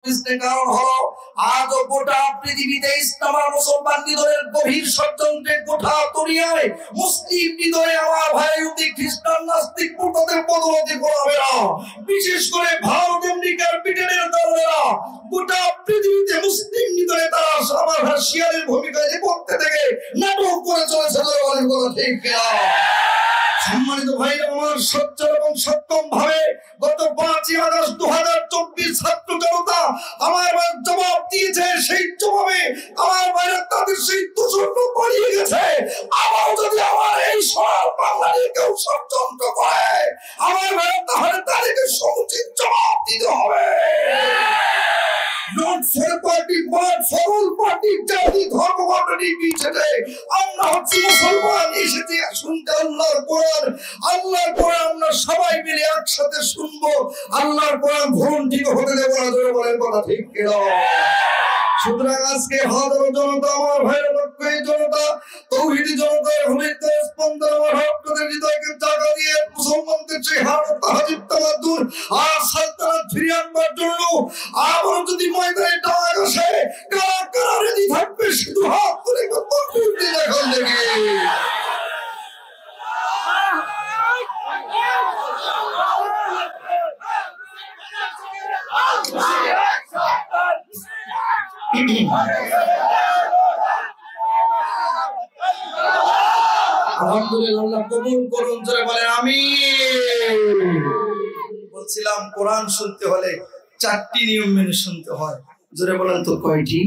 কারণ হলো আজও গোটা পৃথিবীতে ইসলাম আর মুসলমান হৃদয়ের গভীর ষড়যন্ত্রে গোটা দুনিয়ায় মুসলিম হৃদয়ে আমার ভাই ইহুদি খ্রিস্টান নাস্তিক মুরতাদের পদোন্নতি করা হবে না। বিশেষ করে ভারত আমেরিকার ব্রিটেনের দলেরা গোটা পৃথিবীতে মুসলিম হৃদয়ে তারা আমার শিয়ারের ভূমিকায় নেপথ্যে থেকে নাটক করে চলেছে। বলেন কথা ঠিক কিনা? সম্মানিত ভাইরা আমার, সচ্চর এবং সক্ষম ভাবে গত 5ই আগস্ট 2024 ছাত্র জনতা আমার জবাব দিয়েছে। সেই জবাবে আমার ভাইরা তাদের সেই দূষণ পালিয়ে গেছে। আবার যদি আমার এই সব বাঙালি কেউ ষড়যন্ত্র করে আমার ভাইরা, তাহলে তাদেরকে সমুচিত জবাব দিতে হবে। Not for party, but for all party. জাতি ধর্ম বর্ণ নির্বিশেষে আমরা হচ্ছে মুসলমান, এসেছি শুনতে আল্লাহর কোরআন। আল্লাহর কোরআন আমরা সবাই মিলে একসাথে শুনবো। আল্লাহর কোরআন ভুল ঠিক হতে দেবো না। জোরে বলেন কথা ঠিক কিনা? সুতরাং আজকে হাজারো জনতা আমার ভাইয়ের পক্ষে জনতা তৌহিদি জনতার হৃদয় স্পন্দন আমার আপনাদের হৃদয়কে জায়গা দিয়ে মুসলমানদের সেই হারত তাহাজিব তামাদ্দুন আর সালতানাত ফিরিয়ে আনবার জন্য আবার যদি ময়দানে ডাক আসে, কারা কারা রেডি থাকবে? শুধু হাত তুলে তাকবীর দিয়ে দেখান দেখি। আলহামদুলিল্লাহ, কবুল করুন। জোরে বলেন আমিন। বলছিলাম কোরআন শুনতে হলে 4টি নিয়ম মেনে শুনতে হয়। জোরে বলেন তো কয়টি?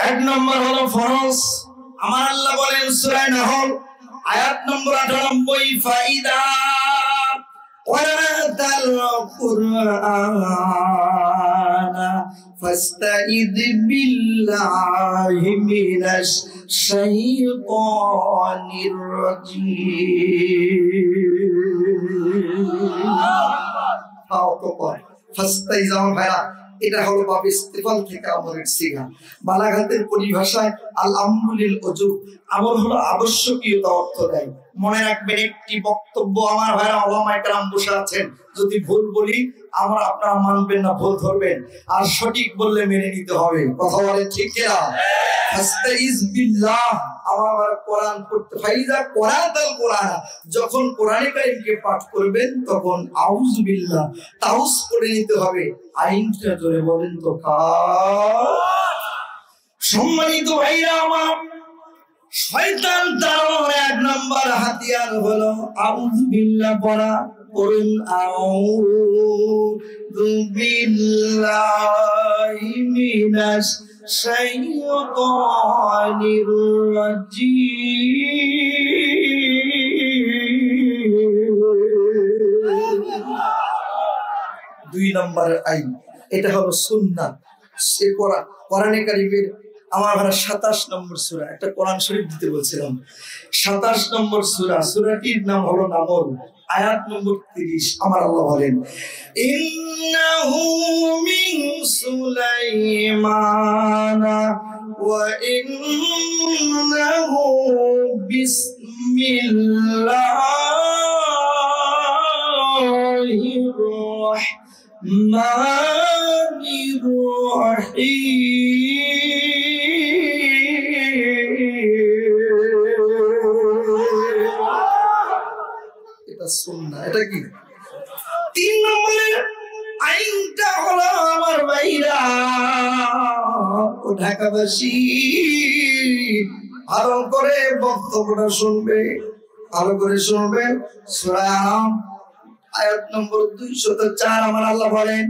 1 নম্বর হলো ফরজ। আমার আল্লাহ বলেন সূরা নাহল আয়াত নম্বর 98, ফাইদা ওয়ারাতাল কুরআনা ফাস্তাইদ বিল্লাহি মিনাশ শাইতানির রাজিম। ফাস্তাইজ আমার ভাইরা, এটা হলো বাব ইস্তিফাল থেকে আমলের সিগা। বালাগাতের পরিভাষায় আল আমরু লিল উজুব, আমল হলো আবশ্যকীয়তা অর্থ দেয়। মনে রাখবেন, একটি বক্তব্য আমার ভাইরা ওলামায়ে কেরাম বসে আছেন, যদি ভুল বলি আমরা আপনারা মানবেন না, ভুল ধরবেন, আর সঠিক বললে মেনে নিতে হবে। কথা বলে ঠিক কিনা? ফাস্তাইজ বিল্লাহ, আমার কোরআন পড়তে ফাইজা কোরআনাল কোরআন, যখন কোরআনে কারীমকে পাঠ করবেন তখন আউযু বিল্লাহ তাউস পড়ে নিতে হবে। আইনটা জোরে বলেন তো কার? সম্মানিত ভাইরা আমার, শয়তান তার 1 নম্বর হাতিয়ার হলো আউযু বিল্লাহ পড়া। পড়ুন আউযু বিল্লাহি মিনাশ শাইতানির রাজিম। 2 নম্বরের আইন, এটা হলো সুন্নাত। সে কোরআনে কারীমের আমার ভাড়া 27 নম্বর সূরা, একটা কোরআন শরীফ দিতে বলছিলাম। 27 নম্বর সূরা, সূরাটির নাম হলো নামল, আয়াত নম্বর 30। আমার আল্লাহ বলেন ইন্নাহু মিন সুলাইমানা ওয়া ইন্নাহু বিসমিল্লাহির রাহমানির রাহিম। এটা কি? 3 নম্বরের আইনটা হলো আমার ভাইরা ও ঢাকাবাসী, ভালো করে বক্তব্যটা শুনবে, ভালো করে শুনবে। সূরা আনাম আয়াত নম্বর 204। আমার আল্লাহ বলেন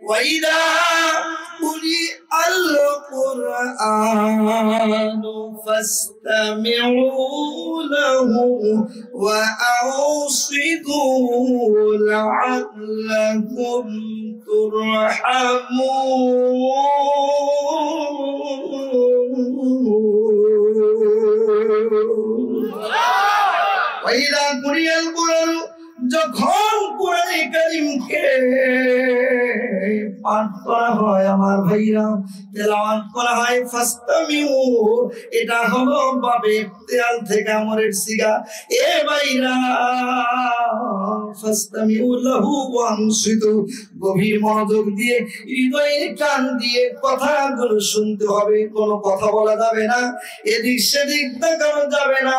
ওয়াইদা কুরি আল কুরআন ফাসতামিউ লাহু ওয়া আনসিতু লাআল্লাকুম তুরহামুন। ওয়াইদা কুরি আল কুরআন, যখন কোরআনে কারীমকে পাঠ করা হয় আমার ভাইরা, তেলাওয়াত করা হয় ফাস্তামিউ, এটা হলো বাবে ইফতিআল থেকে আমরের সিগা। এ ভাইরা ফাস্তামিউ লাহু ওয়ানসিতু, গভীর মনোযোগ দিয়ে হৃদয়ের কান দিয়ে কথাগুলো শুনতে হবে, কোনো কথা বলা যাবে না, এদিক সেদিক তাকানো যাবে না,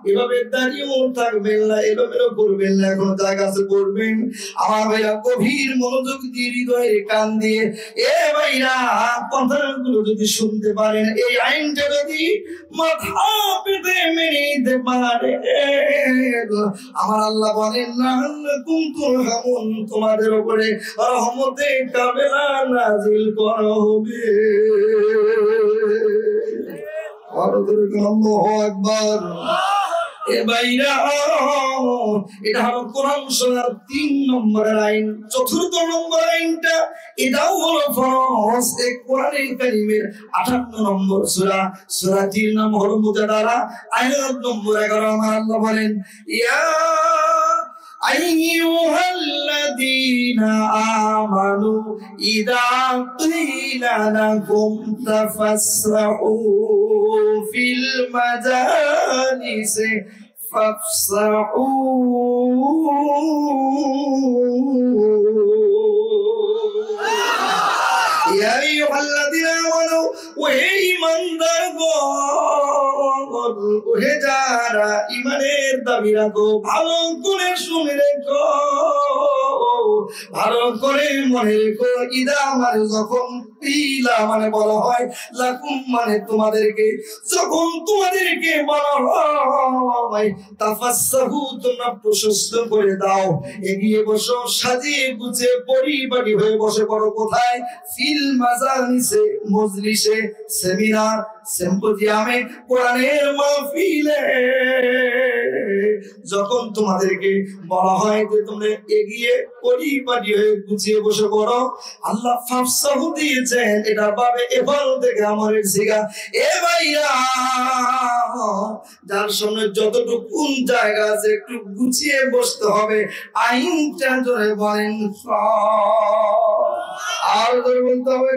এভাবে দাঁড়িয়েও থাকবেন না, এভাবেও করবেন না, এখন জায়গা আছে করবেন। আমার ভাইরা গভীর মনোযোগ দিয়ে হৃদয়ের কান দিয়ে এ ভাইরা কথাগুলো যদি শুনতে পারেন, এই আইনটা যদি মাথা পেতে মেনে নিতে পারে, আমার আল্লাহ বলেন না কুনতুরহামুন, তোমাদের উপরে রহমতে কামেলা নাজিল করা হবে। আল্লাহু আকবার। এ ভাইরা এটা হলো কোরআন শোনার 3 নম্বরের আইন। 4 নম্বর আইনটা এটাও হলো ফরজ। এই কোরআনুল কারীমের 58 নম্বর সূরা, সূরাটির নাম হলো মুজাদালা, আয়াত নম্বর 11। আমার আল্লাহ বলেন ইয়া আইয়ুহাল্লাযীনা আমানু ইযা ক্বিলা লাকুম তাফাসসাহু ফিল মাজালিসি ফাফসাহু। ইয়া আইয়ুহাল্লাযীনা আমানু, ওহে ঈমানদারগণ, ওহে যারা ঈমানের দাবি রাখো, ভালো করে শুনে রেখো, ভালো করে মনে রেখো, ইদা মানে যখন, ইলা মানে বলা হয়, লাকুম মানে তোমাদেরকে, যখন তোমাদেরকে বলা হয় তাফাসসাহু তোমরা প্রশস্ত করে দাও, এগিয়ে বসো, সাজিয়ে গুছিয়ে পরিপাটি হয়ে বসে পড়ো। কোথায়? ফিল মাজালিসে, মজলিসে, সেমিনার, সিম্পোজিয়ামে, কোরআনের মাহফিলে যখন তোমাদেরকে বলা হয় যে তোমরা এগিয়ে পরিপাটি হয়ে গুছিয়ে বসে পড়ো, আল্লাহ ফাফসাহু দিয়েছেন, এটা পাবে এবার থেকে আমাদের শিখা। এ ভাইয়া যার সামনে যতটুকু জায়গা আছে একটু গুছিয়ে বসতে হবে। আইনটা জোরে বলেন আর জোরে বলতে হবে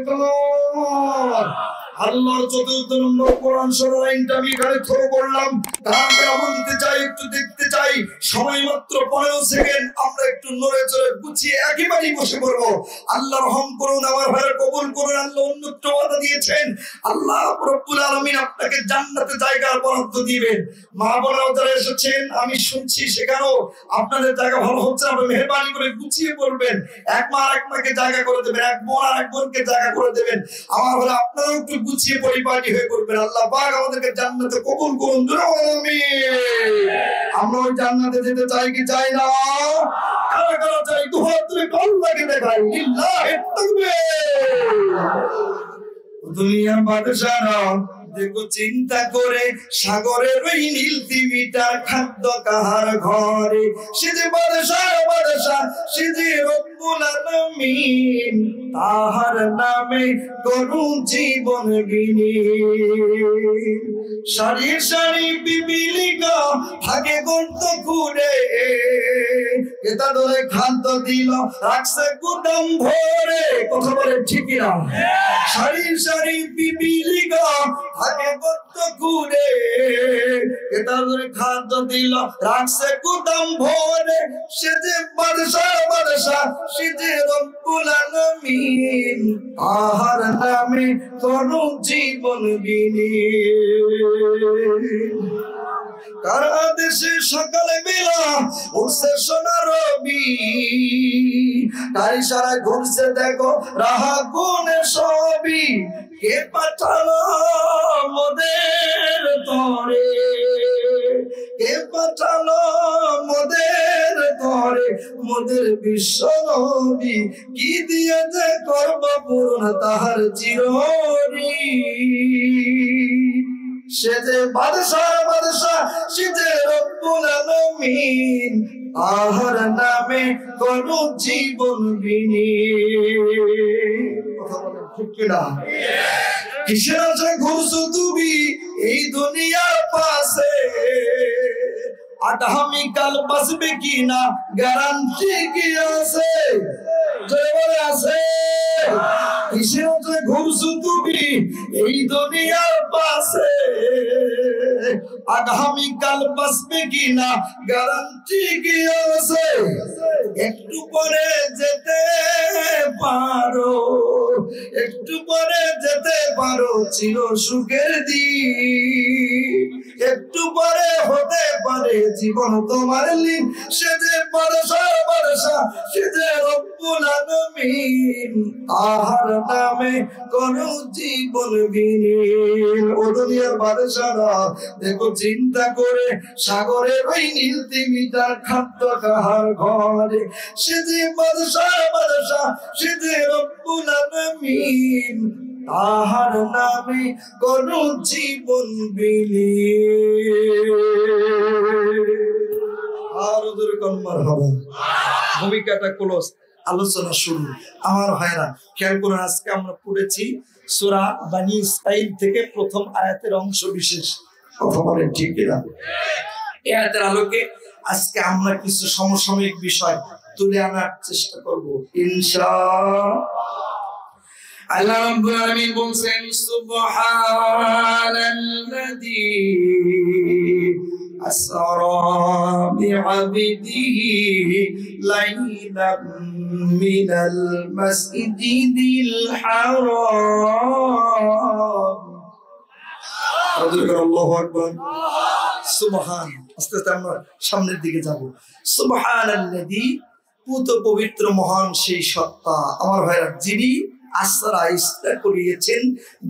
আল্লাহর 4 নম্বর কোরআন শোনার আইনটা আমি এখানে থ্রো করলাম। তারপরে বলতে চাই, একটু দেখতে চাই, সময় মাত্র 15 সেকেন্ড, আমরা একটু নড়ে চড়ে গুছিয়ে একেবারেই বসে পড়বো। আল্লাহ রহম করুন, আমার ভাইয়ের কবুল করুন। আল্লাহ উন্নত ওয়াদা দিয়েছেন, আল্লাহ রব্বুল আলামিন আপনাকে জান্নাতে জায়গার বরাদ্দ দিবেন। মা বোনেরা যারা এসেছেন, আমি শুনছি সেখানেও আপনাদের জায়গা ভালো হচ্ছে, আপনি মেহেরবানি করে গুছিয়ে পড়বেন। এক মা আর এক মাকে জায়গা করে দেবেন, এক বোন আর এক বোনকে জায়গা করে দেবেন। আমার ভাই আপনারাও একটু গুছিয়ে পরিপাটি হয়ে করবেন। আল্লাহ পাক আমাদেরকে জান্নাতে কবুল করুন। আমরা ওই জান্নাতে যেতে চাই কি চাই না? কারা কারা চাই? দুহাত তুলে আল্লাহকে দেখাই, লিল্লাহি তাকবীর। দুনিয়ার বাদশারা দেখো চিন্তা করে, সাগরের ওই নীল তিমিটার খাদ্য কাহার ঘরে, সে যে বাদশা, সে যে রব্বুল আলামিন, তাহার নামে করু জীবন গিনি। সারি সারি পিপিলিকা থাকে গর্ত খুঁড়ে, এটা ধরে খাদ্য দিল, রাখছে গুদাম ভরে। কথা বলে ঠিক না? সারি সারি পিপিলিকা থাকে গর্ত খুঁড়ে, এটা ধরে খাদ্য দিল, রাখছে গুদাম ভরে। সে যে বাদশা, সে যে রব্বুল আলামিন, তাহার নামে করু জীবন গিনি। কার আদেশে সকালে বেলা উঠছে সোনা রবি, তার ইশারায় ঘুরছে দেখো রাহা গুনে সবই। কে পাঠালো মোদের তরে, কে পাঠালো মোদের তরে, মোদের বিশ্ব নবী, কি দিয়ে যে করব পূরণ তাহার চিরঋণী। সে যে বাদশা, সে যে রব্বুল আলামিন, তাহার নামে করু জীবন বিনি। কথা বলেন ঠিক কিনা? কিসের আশা ঘুরছো তুমি এই দুনিয়ার পাশে, আগামীকাল বাঁচবে কিনা গ্যারান্টি কি আছে? জয় আছে কিসের জন্য ঘুরছো তুমি এই দুনিয়ার পাশে আগামীকাল বাঁচবে কিনা গ্যারান্টি কি আছে একটু পরে যেতে পারো একটু পরে যেতে পারো চির সুখের দিন একটু পরে হতে পারে জীবন তোমার লীন সে যে ভরসা ভরসা সে যে রব্বুল আলামিন আহার নামে কোন জীবন বিলীন ও দুনিয়ার বাদশারা দেখো চিন্তা করে সাগরের ওই নীল তিমিটার খাদ্য কাহার ঘরে সে যে বাদশা বাদশা সে যে রব্বুল আলামিন তাহার নামে কোন জীবন বিলীন আর ওদের কন্মার হবে ভূমিকাটা ক্লোজ আলোচনা শুরু আমার ভাইরা খেয়াল করুন আজকে আমরা পড়েছি সূরা বনী ইসরাইল থেকে প্রথম আয়াতের অংশ বিশেষ কথা বলেন ঠিক কিনা এই আয়াতের আলোকে আজকে আমরা কিছু সমসাময়িক বিষয় তুলে আনার চেষ্টা করব ইনশাআল্লাহ আল্লাহ রাব্বুল আলামিন বলেন সুবহানাল্লাযী আসরা বিআবদিহি লাইলাম মিনাল মাসজিদিল হারাম আল্লাহু আকবার সুবহান আস্তে আস্তে আমরা সামনের দিকে যাব সুবহানাল্লাযী পুত পবিত্র মহান সেই সত্তা আমার ভাইরা যিনি আসরা ইসরা করিয়েছেন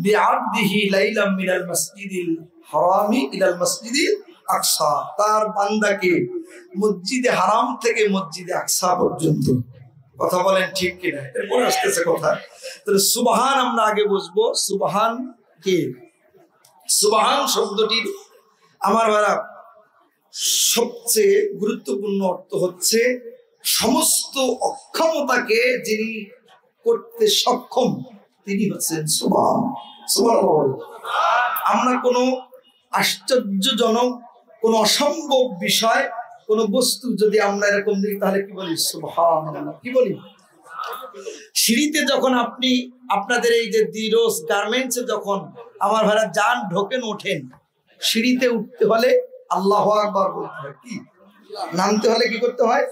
বিআবদিহি লাইলাম মিনাল মাসজিদিল হারামি ইলাল মাসজিদিল আকসা তার বান্দাকে মসজিদে হারাম থেকে মসজিদে আকসা পর্যন্ত কথা বলেন ঠিক কিনা এরপরে আসতেছে কথা তাহলে সুবহান আমরা আগে বুঝবো সুবহান কি সুবহান শব্দটির আমার ভাইরা সবচেয়ে গুরুত্বপূর্ণ অর্থ হচ্ছে সমস্ত অক্ষমতাকে যিনি করতে সক্ষম তিনি হচ্ছেন সুবহান সুবহান আমরা কোনো আশ্চর্যজনক কোন অসম্ভব বিষয় কোন বস্তু যদি আমরা এরকম দেখি তাহলে কি বলি সুবহানাল্লাহ কি বলি সিঁড়িতে যখন আপনি আপনাদের এই যে দিরোজ গার্মেন্টসে যখন আমার ভাইরা যান ঢোকেন ওঠেন সিঁড়িতে উঠতে হলে আল্লাহু আকবার বলতে হয় কি নামতে হলে কি করতে হয়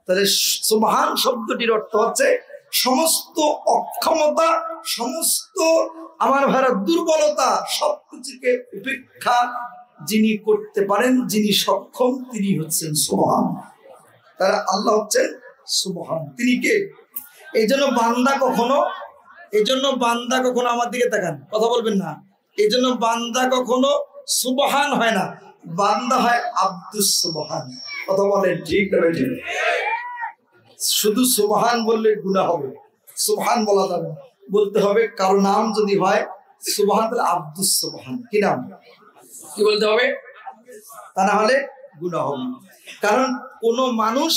তাহলে সুবহান শব্দটির অর্থ হচ্ছে সমস্ত অক্ষমতা সমস্ত আমার ভাইরা দুর্বলতা সবকিছুকে উপেক্ষা যিনি করতে পারেন যিনি সক্ষম তিনি হচ্ছেন সুবহান তারা আল্লাহ হচ্ছেন সুবহান তিনি কে এইজন্য বান্দা কখনো আমার দিকে তাকান কথা বলবেন না এইজন্য বান্দা কখনো সুবহান হয় না বান্দা হয় আব্দুস সুবহান কথা বলেন ঠিক না ঠিক শুধু সুবহান বললে গুনাহ হবে সুবহান বলা যাবে বলতে হবে কারো নাম যদি হয় সুবহান তাহলে আব্দুস সুবহান কি নাম কি বলতে হবে তা না হলে গুনাহ হবে কারণ কোন মানুষ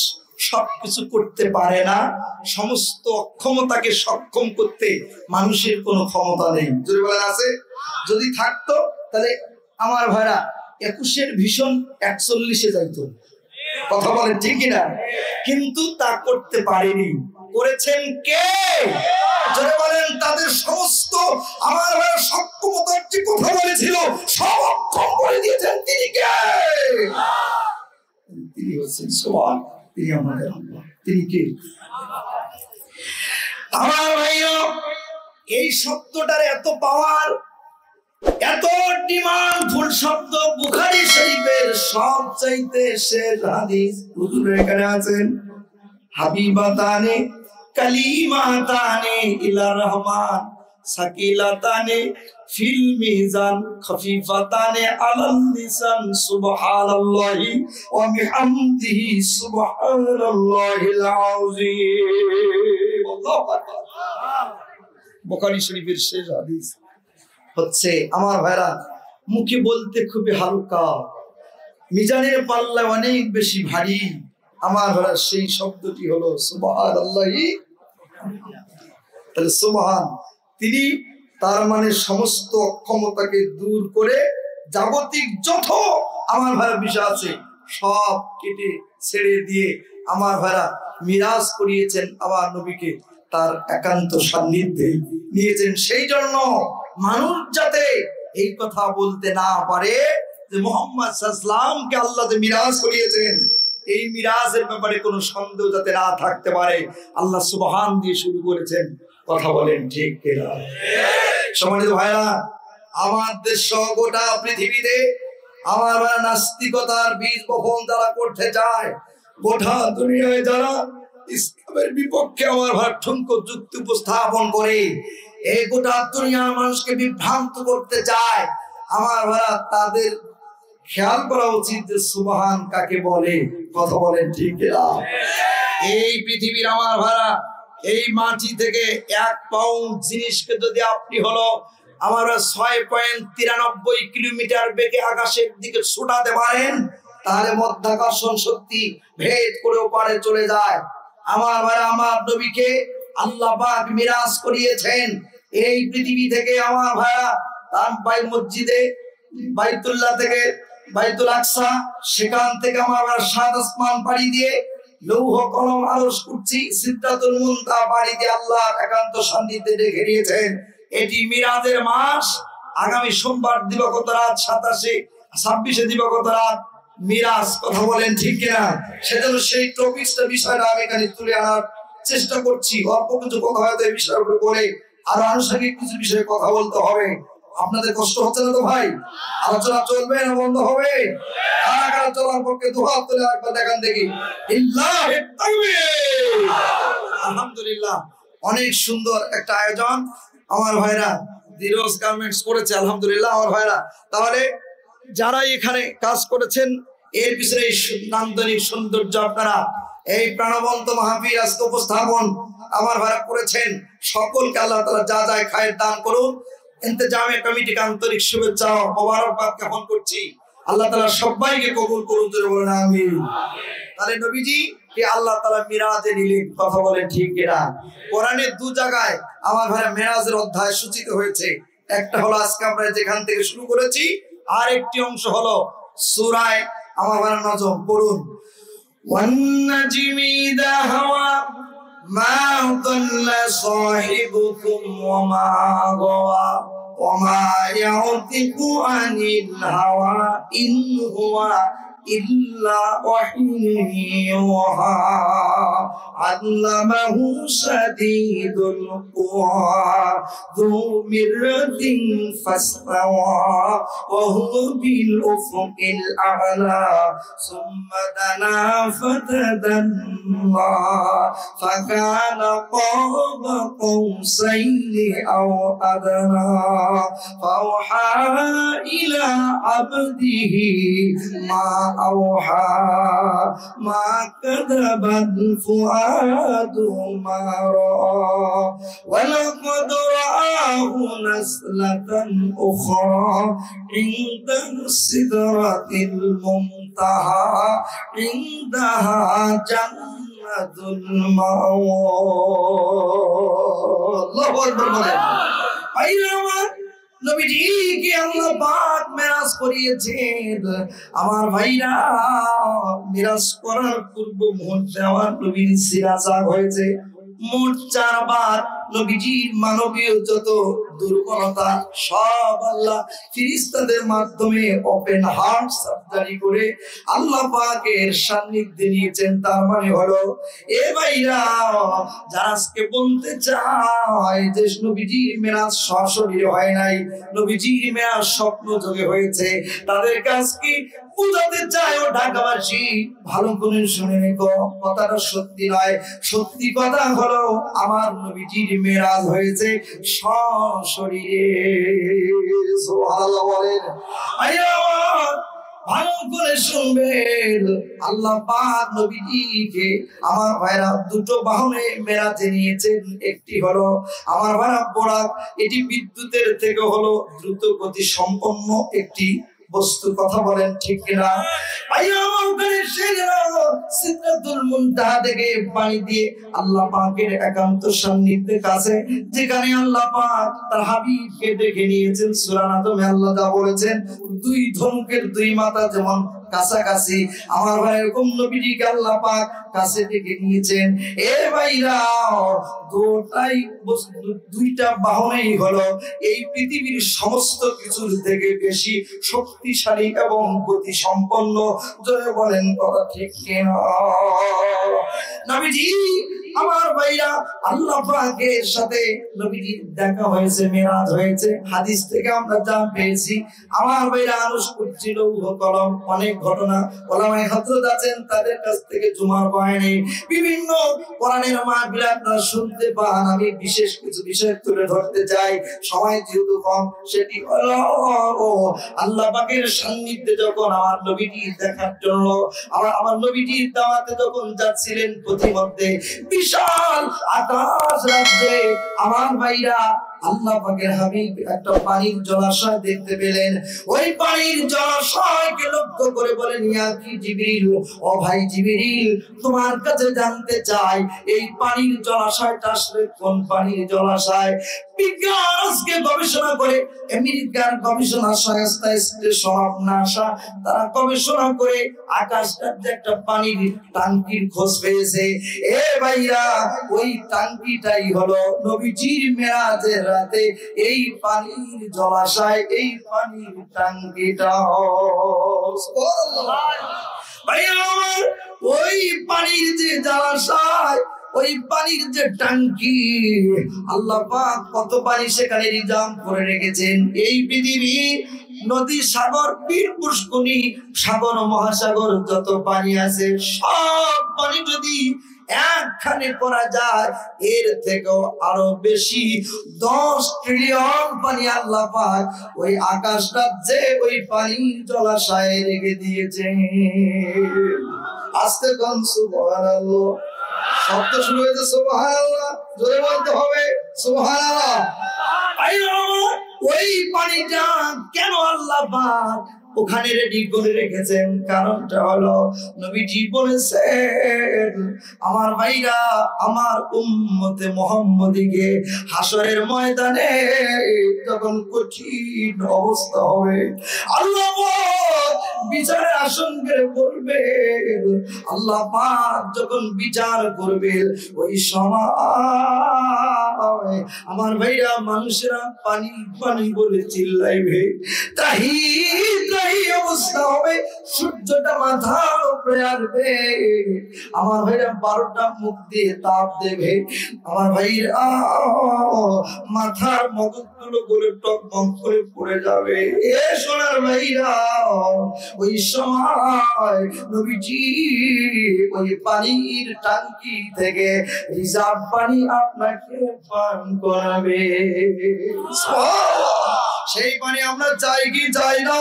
সবকিছু করতে পারে না সমস্ত অক্ষমতাকে সক্ষম করতে মানুষের কোনো ক্ষমতা নেই যদি বলেন আছে যদি থাকতো তাহলে আমার ভাইরা 21-এর ভীষণ 41-এ যাইতো কথা বলেন ঠিক কিনা কিন্তু তা করতে পারেনি করেছেন কে যারা বলেন তাদের সমস্ত আমার ভাইরা সক্ষমতার যে কথা বলেছিল সব অক্ষম করে দিয়েছেন তিনি কে তিনি হচ্ছেন সুবহান তিনি আমাদের আল্লাহ তিনি কে আমার ভাইরা এই শব্দটার এত পাওয়ার এত ডিমান্ডফুল শব্দ বুখারী শরীফের সবচাইতে শেষ হাদিস হুজুর এখানে আছেন হাবিবাতানে কালিমাতানে ইলা রহমান সাকিলাতানে ফিল মিজান খফিফাতানে আলাল লিসান সুবহানাল্লাহি ওয়া বিহামদিহি সুবহানাল্লাহিল আযীম আল্লাহু আকবার বুখারী শরীফের শেষ হাদিস হচ্ছে আমার ভাইরা মুখে বলতে খুবই হালকা মিজানের পাল্লায় অনেক বেশি ভারী আমার ভাইরা সেই শব্দটি হলো সুবহানাল্লাহি তাহলে সুবহান তিনি তার মানে সমস্ত অক্ষমতাকে দূর করে জাগতিক যত আমার ভাইরা বিষয় আছে সব কেটে ছেড়ে দিয়ে আমার ভাইরা মিরাজ করিয়েছেন, আবার নবীকে তার একান্ত সান্নিধ্যে নিয়েছেন। সেই জন্য মানুষ যাতে এই কথা বলতে না পারে যে মুহাম্মদ সাল্লাল্লাহু আলাইহি ওয়াসাল্লামকে আল্লাহ যে মিরাজ করিয়েছেন, এই মিরাজের ব্যাপারে কোনো সন্দেহ যাতে না থাকতে পারে, আল্লাহ সুবহান দিয়ে শুরু করেছেন। কথা বলেন ঠিক কিনা? সম্মানিত ভাইরা, আমার দেশ সহ গোটা পৃথিবীতে আমার নাস্তিকতার বীজ বপন যারা করতে চায়, গোটা দুনিয়ায় যারা ইসলামের বিপক্ষে আমার ঠুনকো যুক্তি উপস্থাপন করে এই গোটা দুনিয়ার মানুষকে বিভ্রান্ত করতে চায়, আমার ভাইরা তাদের খেয়াল করা উচিত যে সুবহান কাকে বলে। কথা বলেন ঠিক কিনা? এই পৃথিবীর আমার ভাইরা, এই মাটি থেকে 1 পাউন্ড জিনিসকে যদি আপনি হলো আমার 6.93 কিলোমিটার বেগে আকাশের দিকে ছুটাতে পারেন, তাহলে মধ্যাকর্ষণ শক্তি ভেদ করেও পারে চলে যায়। আমার ভাইরা, আমার নবীকে আল্লাহ পাক মিরাজ করিয়েছেন এই পৃথিবী থেকে। আমার ভাইরা, তার মসজিদে বাইতুল্লাহ থেকে বাইতুল আকসা, সেখান থেকে আমার 7 আসমান পাড়ি দিয়ে লৌহ কলম আরশ কুরসি সিদরাতুল মুনতাহা পাড়ি দিয়ে আল্লাহর একান্ত সান্নিধ্যে রেখে দিয়েছেন। এটি মিরাজের মাস। আগামী সোমবার দিবাগত রাত 26 দিবাগত রাত মিরাজ। কথা বলেন ঠিক কিনা? সেজন্য সেই টপিকসটা বিষয়টা আমি এখানে তুলে আনার চেষ্টা করছি। অল্প কিছু কথা হয়তো এই বিষয়ের উপরে বলে আর আনুষঙ্গিক কিছু বিষয়ে কথা বলতে হবে। আপনাদের কষ্ট হচ্ছে না তো ভাই? আলোচনা চলবে না বন্ধ হবে? চলার পক্ষে দুহাত তুলে একবার দেখান দেখি। আলহামদুলিল্লাহ, অনেক সুন্দর একটা আয়োজন আমার ভাইরা দিরোজ গার্মেন্টস করেছে। আলহামদুলিল্লাহ আমার ভাইরা, তাহলে যারা এখানে কাজ করেছেন এর পিছনে এই নান্দনিক সৌন্দর্য, আপনারা এই প্রাণবন্ত মাহফিল আজকে উপস্থাপন আমার ভাইরা করেছেন, সকলকে আল্লাহ তাআলা যা যায় খায়ের দান করুন। ইন্তেজামে কমিটিকে আন্তরিক শুভেচ্ছা ও মোবারকবাদ জ্ঞাপন করছি। আল্লাহ তাআলা সবাইকে কবুল করুন, বলেন আমিন। তাহলে নবীজি কে আল্লাহ তাআলা মিরাজে নিলেন। কথা বলেন ঠিক কিনা? কোরআনে 2 জায়গায় আমার ভাইরা মিরাজের অধ্যায় সূচিত হয়েছে। একটা হলো আজকে আমরা যেখান থেকে শুরু করেছি, আর একটি অংশ হলো সূরা আমার ভাইরা নজম। পড়ুন, ওয়ান নাজমি ইযা হাওয়া মা দাল্লা সাহিবুকুম ওয়া মা গাওয়া ওয়া মা ইয়াতিকু আনিল হাওয়া ইন হুয়া ইল্লা ওয়াহয়ুন ইউহা আল্লামাহু শাদীদুল কুওয়া যু মিররাতিন ফাসতাওয়া ওয়া হুয়া বিল উফুকিল আ'লা সুম্মা দানা ফাতাদাল্লা ফাকানা কাবা কাওসাইনি আও আদনা ফাওহা ইলা আবদিহি মা أوحى ما كذب الفؤاد ما رأى ولقد رآه نزلة أخرى عند السدرة المنتهى عندها جنة المأوى. الله أكبر. নবীজিকে আল্লাহ পাক মিরাজ করিয়েছেন। আমার ভাইরা, মিরাজ করার পূর্ব মুহূর্তে আমার নবীর সিরাজাগ হয়েছে মোট 4 বার। নবীজির মানবীয় যত দুর্বলতা সব আল্লাহ ফেরেশতাদের মাধ্যমে ওপেন হার্ট সার্জারি করে আল্লাহ পাকের সান্নিধ্যে নিয়েছেন। তার মানে হলো এ ভাইরা, যারা আজকে বলতে চায় যে নবীজির মিরাজ সরাসরি হয় নাই, নবীজির মিরাজ স্বপ্ন যোগে হয়েছে, তাদের কাজ কি বুঝাতে চায় ও ঢাকাবাসী ভালো করে শুনে নিকো, কথাটা সত্যি নয়। সত্যি কথা হলো আমার নবীজির মিরাজ হয়েছে সশরীরে। সুবহানাল্লাহ বলেন। ভালো করে শুনবেন, আল্লাহ পাক নবীজিকে আমার ভাইরা 2টো বাহনে মেরাজে নিয়েছেন। একটি হলো আমার ভাইরা বোরাক, এটি বিদ্যুতের থেকে হলো দ্রুত গতি সম্পন্ন একটি বস্তু। কথা বলেন ঠিক কিনা? সিদরাতুল মুনতাহা থেকে পানি দিয়ে আল্লাহ পাকের একান্ত সান্নিধ্যের কাছে, যেখানে আল্লাহ পাক তার হাবিবকে ডেকে নিয়েছেন। সূরা নাজমে আল্লাহ যা বলেছেন, 2 ধনুকের 2 মাথা যেমন কাছাকাছি আমার ভাই এরকম নবীজিকে আল্লাহ পাক কাছে থেকে নিয়েছেন। এ ভাইরা দুইটা বাহনই হলো এই পৃথিবীর সমস্ত কিছুর থেকে বেশি শক্তিশালী এবং গতি সম্পন্ন। জোরে বলেন কথা ঠিক কিনা? নবীজি আমার ভাইরা আল্লাহ পাকের সাথে নবীজির দেখা হয়েছে, মেরাজ হয়েছে। হাদিস থেকে আমরা যা পেয়েছি আমার ভাইরা আরশ করছিল কলম, অনেক ঘটনা ওলামায়ে হযরত আছেন তাদের কাছ থেকে জুমার বয়ানে বিভিন্ন কোরআনের মাহফিল আপনারা শুনতে পান। আমি বিশেষ কিছু বিষয় তুলে ধরতে চাই, সময় যেহেতু কম। সেটি হলো আল্লাহ পাকের সান্নিধ্যে যখন আমার নবীজি দেখার জন্য আমার নবীজির দাওয়াতে যখন যাচ্ছিলেন, পথিমধ্যে বিশাল আকাশ রাজ্যে আমার ভাইরা আল্লাহ পাকের হাবিব একটা পানির জলাশয় দেখতে পেলেন। ওই পানির জলাশয়কে লক্ষ্য করে বলেন, ইয়া কি জিবরিল, ও ভাই জিবরিল, তোমার কাছে জানতে চাই এই পানির জলাশয়টা আসলে কোন পানির জলাশয়? বিজ্ঞান আজকে গবেষণা করে, আমেরিকার গবেষণা সংস্থা স্টেশন অফ নাসা তারা গবেষণা করে আকাশটার যে একটা পানির টাঙ্কির খোঁজ পেয়েছে। এ ভাইয়া ওই টাঙ্কিটাই হলো নবীজির মেরাজের রাতে এই পানির জলাশয়, এই পানির টাঙ্কিটা। ভাইয়া আমার ওই পানির যে জলাশয়, ওই পানির যে টাঙ্কি, আল্লাহ পাক কত পানি সেখানে রিজার্ভ করে রেখেছেন। এই পৃথিবী নদী, সাগর, বীর পুষ্করণী, সাগর, মহাসাগর যত পানি আছে সব পানি যদি একখানে করা যায়, এর থেকেও আরো বেশি 10 ট্রিলিয়ন পানি আল্লাহ পাক ওই আকাশটা যে ওই পানির জলাশয়ে রেখে দিয়েছে। আস্তে কোন সুবহানাল্লাহ, শব্দ শুরু হয়েছে সুবহানাল্লাহ, জোরে বলতে হবে সুবহানাল্লাহ। ওই পানিটা কেন আল্লাহ পাক ওখানে রেডি করে রেখেছেন? কারণটা হলো নবীজি বলেছেন, আমার ভাইরা আমার উম্মতে মুহাম্মদীকে হাসরের ময়দানে যখন কঠিন অবস্থা হবে, আল্লাহ বিচারের আসন করে বলবে, আল্লাহ পাক যখন বিচার করবে ওই সময় আমার ভাইরা মানুষেরা পানি পানি বলে চিল্লাইবে, তাহি তাহি অবস্থা হবে। সূর্যটা মাথার উপরে আসবে, আমার ভাইরা 12টা মুখ দিয়ে তাপ দেবে, আমার ভাইরা মাথার মগজগুলো গলে টকবক করে পড়ে যাবে। এ সোনার ভাইরা ওই সময় নবীজি ওই পানির টাঙ্কি থেকে রিজার্ভ পানি আপনাকে পান করাবে। সেই পানি আমরা চাই কি চাই না?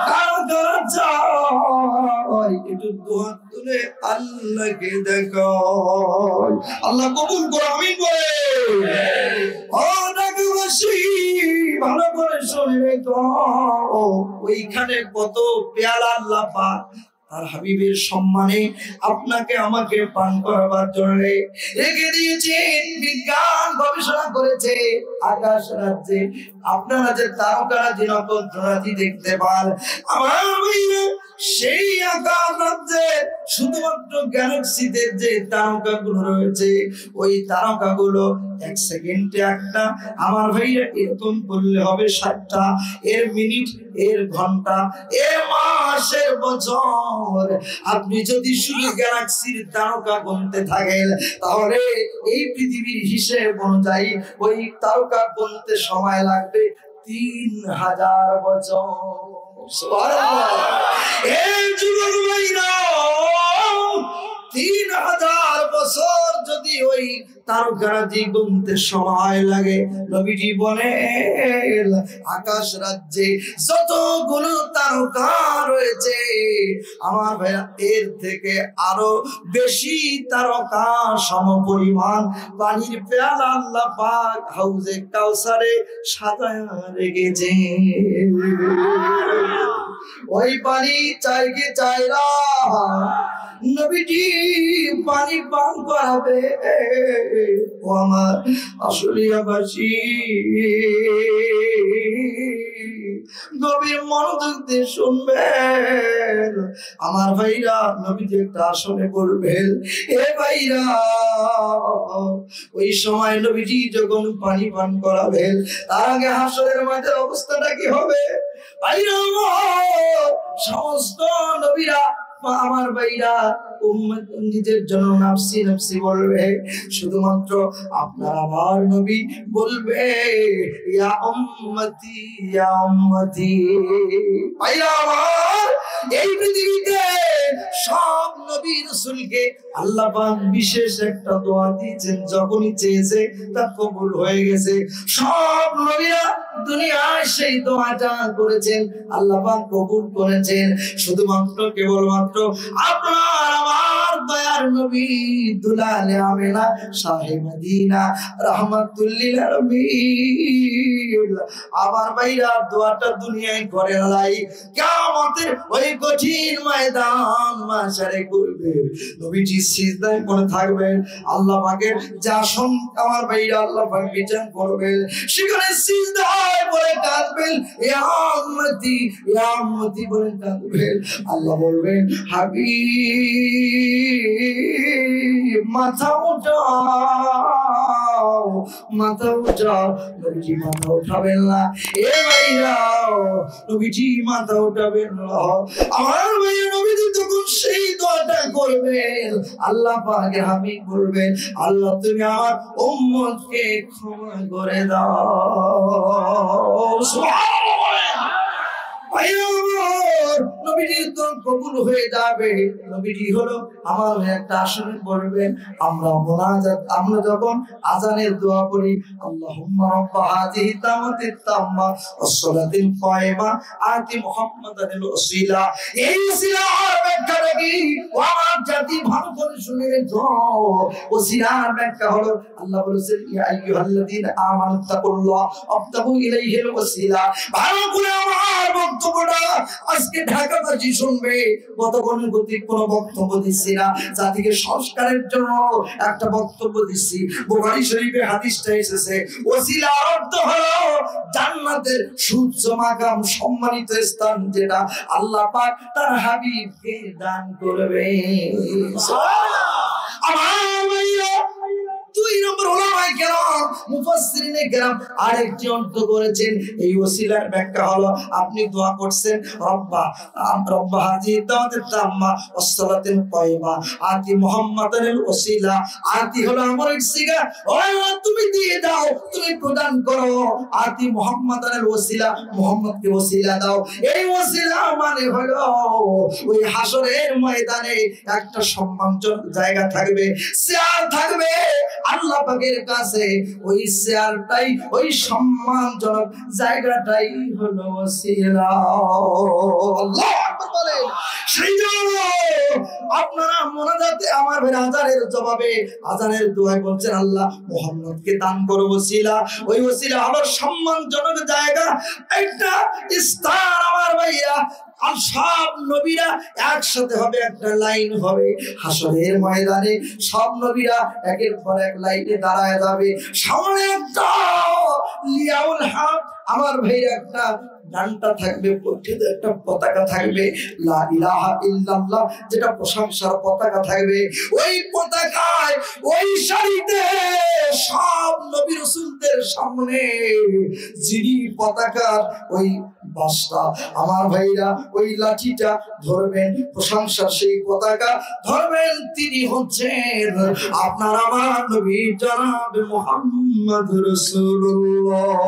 কারা চাই? একটু দুহাত তুলে আল্লাহকে দেখো, আল্লাহ কবুল করে, আমিন বলে। ও ঢাকাবাসী ভালো করে শুনবে তো, ওইখানে কত পেয়ালা আল্লাহ পাক তার হাবিবের সম্মানে আপনাকে আমাকে পান করাবার জন্য রেখে দিয়েছেন। বিজ্ঞান গবেষণা করেছে আকাশ রাজ্যে আপনারা যে তারকারাজি নক্ষত্ররাজি দেখতে পান, আমার ভাইরা সেই আকাশ রাজ্যে শুধুমাত্র গ্যালাক্সিতে যে তারকাগুলো রয়েছে, ওই তারকাগুলো এক সেকেন্ডে একটা, আমার ভাইরা এরকম করলে হবে 60টা, এর মিনিট, এর ঘন্টা, এর মাস, এর বছর। আপনি যদি শুধু গ্যালাক্সির তারকা গুনতে থাকেন, তাহলে এই পৃথিবীর হিসেব অনুযায়ী ওই তারকা গুনতে সময় লাগবে 3000 বছর। এই যুবক ভাইরা 3000 বছর যদি ওই তারকারাজি গুনতে সময় লাগে, নবীজি বলেন আকাশ রাজ্যে যতগুলো তারকা রয়েছে আমার ভাইয়া এর থেকে আরো বেশি তারকা সমপরিমাণ পানির পেয়ালা আল্লাহ পাক হাউজে কাউসারে সাজায়া রেখেছে। ওই পানি চাই কি চাই না নবীজি পানি পান করাবে। ও আমার আশুলিয়াবাসী, গভীর মনোযোগ দিয়ে শুনবেন আমার ভাইরা। নবীজি একটা আসনে বলবেন, এ ভাইরা ওই সময় নবীজি যখন পানি পান করাবেন তার আগে হাসরের মাঠের অবস্থাটা কি হবে ভাইরা? সমস্ত নবীরা আমার ভাইরা উম্মত নিজের জন্য নাফসি নাফসি বলবে, শুধুমাত্র আপনার আমার নবী বলবে ইয়া উম্মতি ইয়া উম্মতি। ভাইরা আমার, এই পৃথিবীতে সব নবী রাসূলকে আল্লাহ পাক বিশেষ একটা দোয়া দিয়েছেন, যখনই চেয়েছে তা কবুল হয়ে গেছে। সব নবীরা দুনিয়ায় সেই দোয়াটা করেছেন, আল্লাহ পাক কবুল করেছেন। শুধুমাত্র কেবলমাত্র আপনার আমার দয়ার নবী দুলালে আমিনা শাহে মদিনা রাহমাতুল লিল আলামিন আমার ভাইরা দোয়াটা দুনিয়ায় করে নাই, কিয়ামতের ওই কঠিন ময়দান মাশারে করবে। নবীজি সিজদায় পড়ে থাকবেন, আল্লাহ পাকের যে আসন আমার ভাইরা আল্লাহ পাক বিচার করবেন, সেখানে সিজদায় পড়ে কাঁদবেন, ইয়া উম্মতি ইয়া উম্মতি বলে কাঁদবেন। আল্লাহ বলবেন, হাবিব মাথা উঠাও, মাথা উঠাও। নবীজি মাথা উঠাবেন না। এ ভাইরা নবীজি মাথা উঠাবেন না। আমার ভাইয়া নবীজি তখন সেই দোয়াটা করবেন, আল্লাহ পাকের হাবিব বলবেন, আল্লাহ তুমি আমার উম্মতকে ক্ষমা করে দাও। সুবহানাল্লাহ। নবীজির দোয়া কবুল হয়ে যাবে। নবীজি হলো আমার একটা আসনে পড়বেন। আমরা যখন আযানের দোয়া পড়ি, আল্লাহুম্মা রাব্বা হাযিহি তামাতিত তাম্মা ওয়াস-সালাতিল কায়মা আতি মুহাম্মাদানিল ওসিলা। এই ওসিলার ব্যাখ্যা কি ও আমার জাতি ভালো করে শুনে রেখো। ওসিলার ব্যাখ্যা হলো আল্লাহ বলেছেন, ইয়া আইয়ুহাল্লাযীনা আমানু তাকুল্লাহ ওয়াবতাগু ইলাইহিল ওসিলা। ভালো করে আমার বক্তব্যটা আজকে ঢাকাবাসী শুনবে। গতক্ষণ গতি কোন বক্তব্য দিচ্ছি না, জাতিকে সংস্কারের জন্য একটা বক্তব্য দিচ্ছি। বুখারী শরীফে হাদিসটা এসেছে, ওসিলা অর্থ হলো জান্নাতের সূর্য মাকাম, সম্মানিত স্থান যেটা আল্লাহ পাক তার হাবিবকে দান করবে। সুবহানাল্লাহ। আমার ভাইরা দুই নম্বর উলামায়ে কেরাম মুফাসসিরিনে কেরাম আরেকটি অর্থ করেছেন। এই ওসিলার ব্যাখ্যা হলো আপনি দোয়া করছেন, রব্বা হাযিহি তাওয়াতিত তাম্মা ওয়াস-সালাতিল কায়মা আতি মুহাম্মাদানিল ওসিলা। আতি হলো আমার সিগা, ও আল্লাহ তুমি দিয়ে দাও, তুমি প্রদান করো। আতি মুহাম্মাদানিল ওসিলা, মুহাম্মদকে ওসিলা দাও। এই ওসিলা মানে হলো ওই হাসরের ময়দানে একটা সম্মানজনক জায়গা থাকবে, চেয়ার থাকবে আল্লাহ পাকের কাছে। ওই চেয়ারটাই, ওই সম্মানজনক জায়গাটাই হলো ওসিলা। আল্লাহু আকবার বলেন। সেই জন্য আপনারা মোনাজাতে আমার ভাই আযানের জবাবে আযানের দোয়ায় বলছেন, আল্লাহ মুহাম্মদকে দান করো ওসিলা। ওই ওসিলা হলো সম্মানজনক জায়গা, একটা স্থান আমার ভাইয়া। আর সব নবীরা একসাথে হবে, একটা লাইন হবে হাসরের ময়দানে। সব নবীরা একের পর এক লাইনে দাঁড়ায় যাবে। সামনে একটা লিয়াউল হক আমার ভাইরা একটা ডান্ডা থাকবে, প্রত্যেকটা একটা পতাকা থাকবে, লা ইলাহা ইল্লাল্লাহ যেটা প্রশংসার পতাকা থাকবে। ওই পতাকায় ওই সারিতে সব নবী রাসূলদের সামনে যিনি পতাকার ওই বাসটা আমার ভাইরা ওই লাঠিটা ধরবেন, প্রশংসার সেই পতাকা ধরবেন, তিনি হচ্ছেন আপনার আমার নবী জনাবে মুহাম্মদ রাসূলুল্লাহ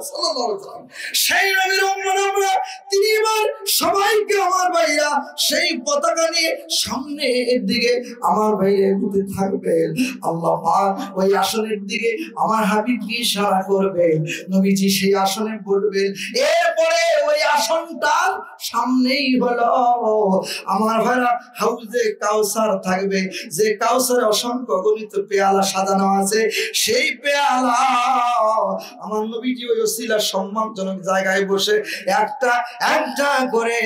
সাল্লাল্লাহু আলাইহি ওয়াসাল্লাম। সেই নবীর উম্মত আমরা, তিনি এবার সবাইকে আমার ভাইরা সেই পতাকা নিয়ে সামনের দিকে আমার ভাইরা এগোতে থাকবেন। আল্লাহ পাক ওই আসনের দিকে আমার হাবিবকে ইশারা করবেন, নবীজি সেই আসনে বসবেন। এরপরে ওই আসনটার সামনেই হলো আমার ভাইরা হাউজে কাউসার থাকবে, যে কাউসারে অসংখ্য গণিত পেয়ালা সাজানো আছে। সেই পেয়ালা আমার নবীজি ওই ওসিলা সম্মানজনক জায়গায় বসে একটা একটা করে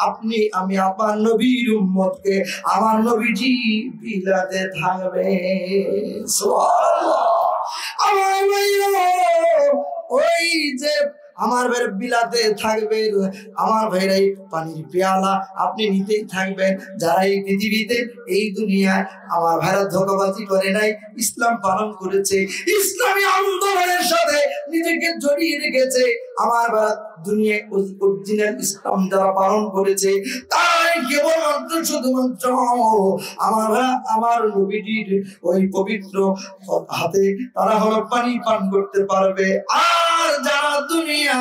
আপনি আমি আমার নবীর উম্মতকে আমার নবীজি বিলাতে থাকবে। সুবহানাল্লাহ। আমার ভাইরা ওই যে আমার ভাইয়ের বিলাতে থাকবেন, আমার ভাইরা এই পানির পেয়ালা আপনি নিতেই থাকবেন। যারা এই পৃথিবীতে এই দুনিয়ায় আমার ভাইরা ধোঁকাবাজি করে নাই, ইসলাম পালন করেছে, ইসলামী আন্দোলনের সাথে নিজেকে জড়িয়ে রেখেছে, আমার ভাইরা দুনিয়ায় অরিজিনাল ইসলাম যারা পালন করেছে, তাই কেবলমাত্র শুধুমাত্র আমার ভাইরা আমার নবীজির ওই পবিত্র হাতে তারা হলো পানি পান করতে পারবে। আর যারা দুনিয়া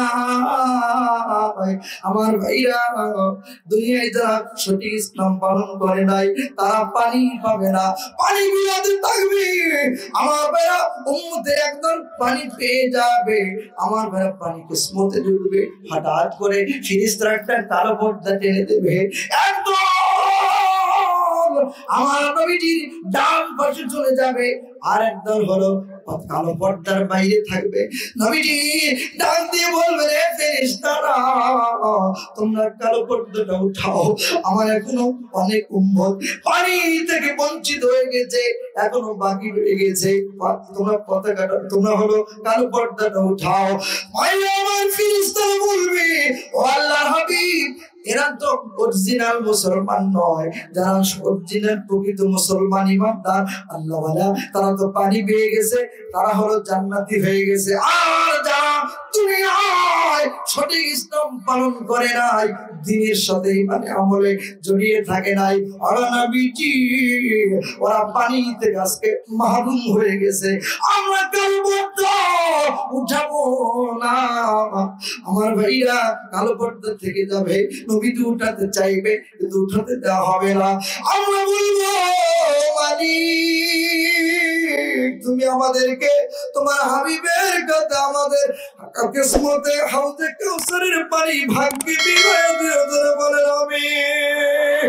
আমার ভাইরা দুনিয়ায় যারা সঠিক ইসলাম পালন করে নাই, তারা পানি পাবে না, পানি বিলাতে থাকবে। আমার ভাইরা উম্মতের একদম পানি পেয়ে যাবে, আমার ভাইরা পানি কিসমতে ঢুকবে, হঠাৎ করে ফেরেশতারা একটা কালো পর্দা টেনে দেবে, একদম আমার নবীজির ডান পাশে চলে যাবে। আর একদল হলো কালো পর্দার বাইরে থাকবে। নবীজি ডাক দিয়ে বলবে, রে ফেরেশতারা তোমরা কালো পর্দাটা উঠাও, আমার এখনো অনেক উম্মত পানি থেকে বঞ্চিত হয়ে গেছে, এখনো বাকি রয়ে গেছে, তোমরা পতাকাটা তোমরা হলো কালো পর্দাটা উঠাও। আমার ফেরেশতারা বলবে, ও আল্লাহর হাবিব, এরা তো অরিজিনাল মুসলমান নয়, যারা অরিজিনাল প্রকৃত মুসলমান ইমানদার আল্লাহ ওয়ালা, তারা তো পানি পেয়ে গেছে, তারা হলো জান্নাতি হয়ে গেছে। আর যারা দুনিয়ায় সঠিক ইসলাম পালন করে নাই, দ্বীনের সাথে মানে আমলে জড়িয়ে থাকে নাই, ওরা নবীজি ওরা পানি থেকে আজকে মাহরুম হয়ে গেছে। আমরা কালো পর্দা উঠাবো না। আমার ভাইরা কালো পর্দা থেকে যাবে, নবীজি উঠাতে চাইবে কিন্তু উঠাতে দেওয়া হবে না। আমরা বলবো, মালিক তুমি আমাদেরকে তোমার হাবিবের কথা আমাদের কিসমতে হাউজে কাউসারের পানি ভাগ্যে বিলিয়ে দিও, ধরে বলেন আমিন।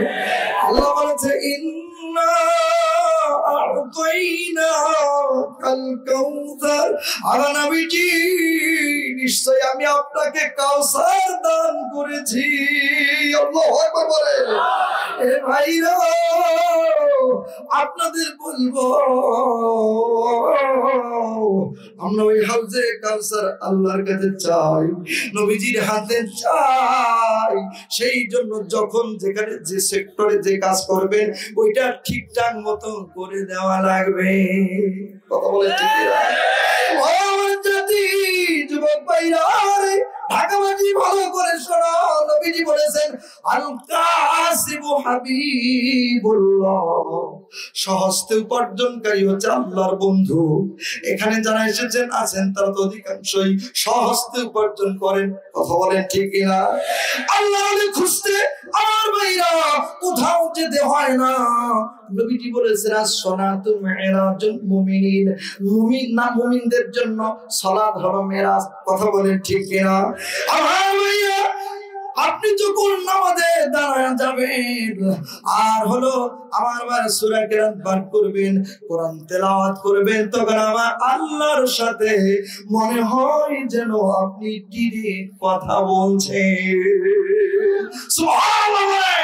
আল্লাহ বলেছে, ইন্না আ'তাইনা কাল কাউসার, আর নবীজি নিশ্চয় আমি আপনাকে কাউসার দান করেছি। আল্লাহু আকবার বলেন। এ ভাইরা আপনাদের বলবো, আমরা ওই হাউজে কাউসার আল্লাহর কাছে চাই, নবীজির হাতে চাই। সেই জন্য যখন যেখানে যে সেক্টরে যে কাজ করবেন ওইটা ঠিকঠাক মতো করে দেওয়া লাগবে। কথা বলে ঠিক না? ও জাতি যুবক ভাইরা, ঢাকাবাজি ভালো করে শোনো, নবীজি বলেছেন, আল কাসিবু হাবিবুল্লাহ, সহস্তে উপার্জনকারী হচ্ছে আল্লাহর বন্ধু। এখানে যারা এসেছেন আছেন তারা তো অধিকাংশই সহস্তে উপার্জন করেন। কথা বলেন ঠিক কিনা? আল্লাহকে খুঁজতে আমার ভাইরা কোথাও যেতে হয় না। নবীজি বলেছেন, as-salatu mi'rajul মুমিন, মুমিন না মুমিনদের জন্য সালাত হলো মেরাজ। কথা বলেন ঠিক কিনা? আমার ভাইরা আপনি যখন নামাজে দাঁড়ায় যাবেন আর হলো আমার ভাই সূরা কিরাত পাঠ করবেন, কোরআন তেলাওয়াত করবেন, তখন আমার আল্লাহর সাথে মনে হয় যেন আপনি ডিরেক্ট কথা বলছেন। সুবহানাল্লাহ।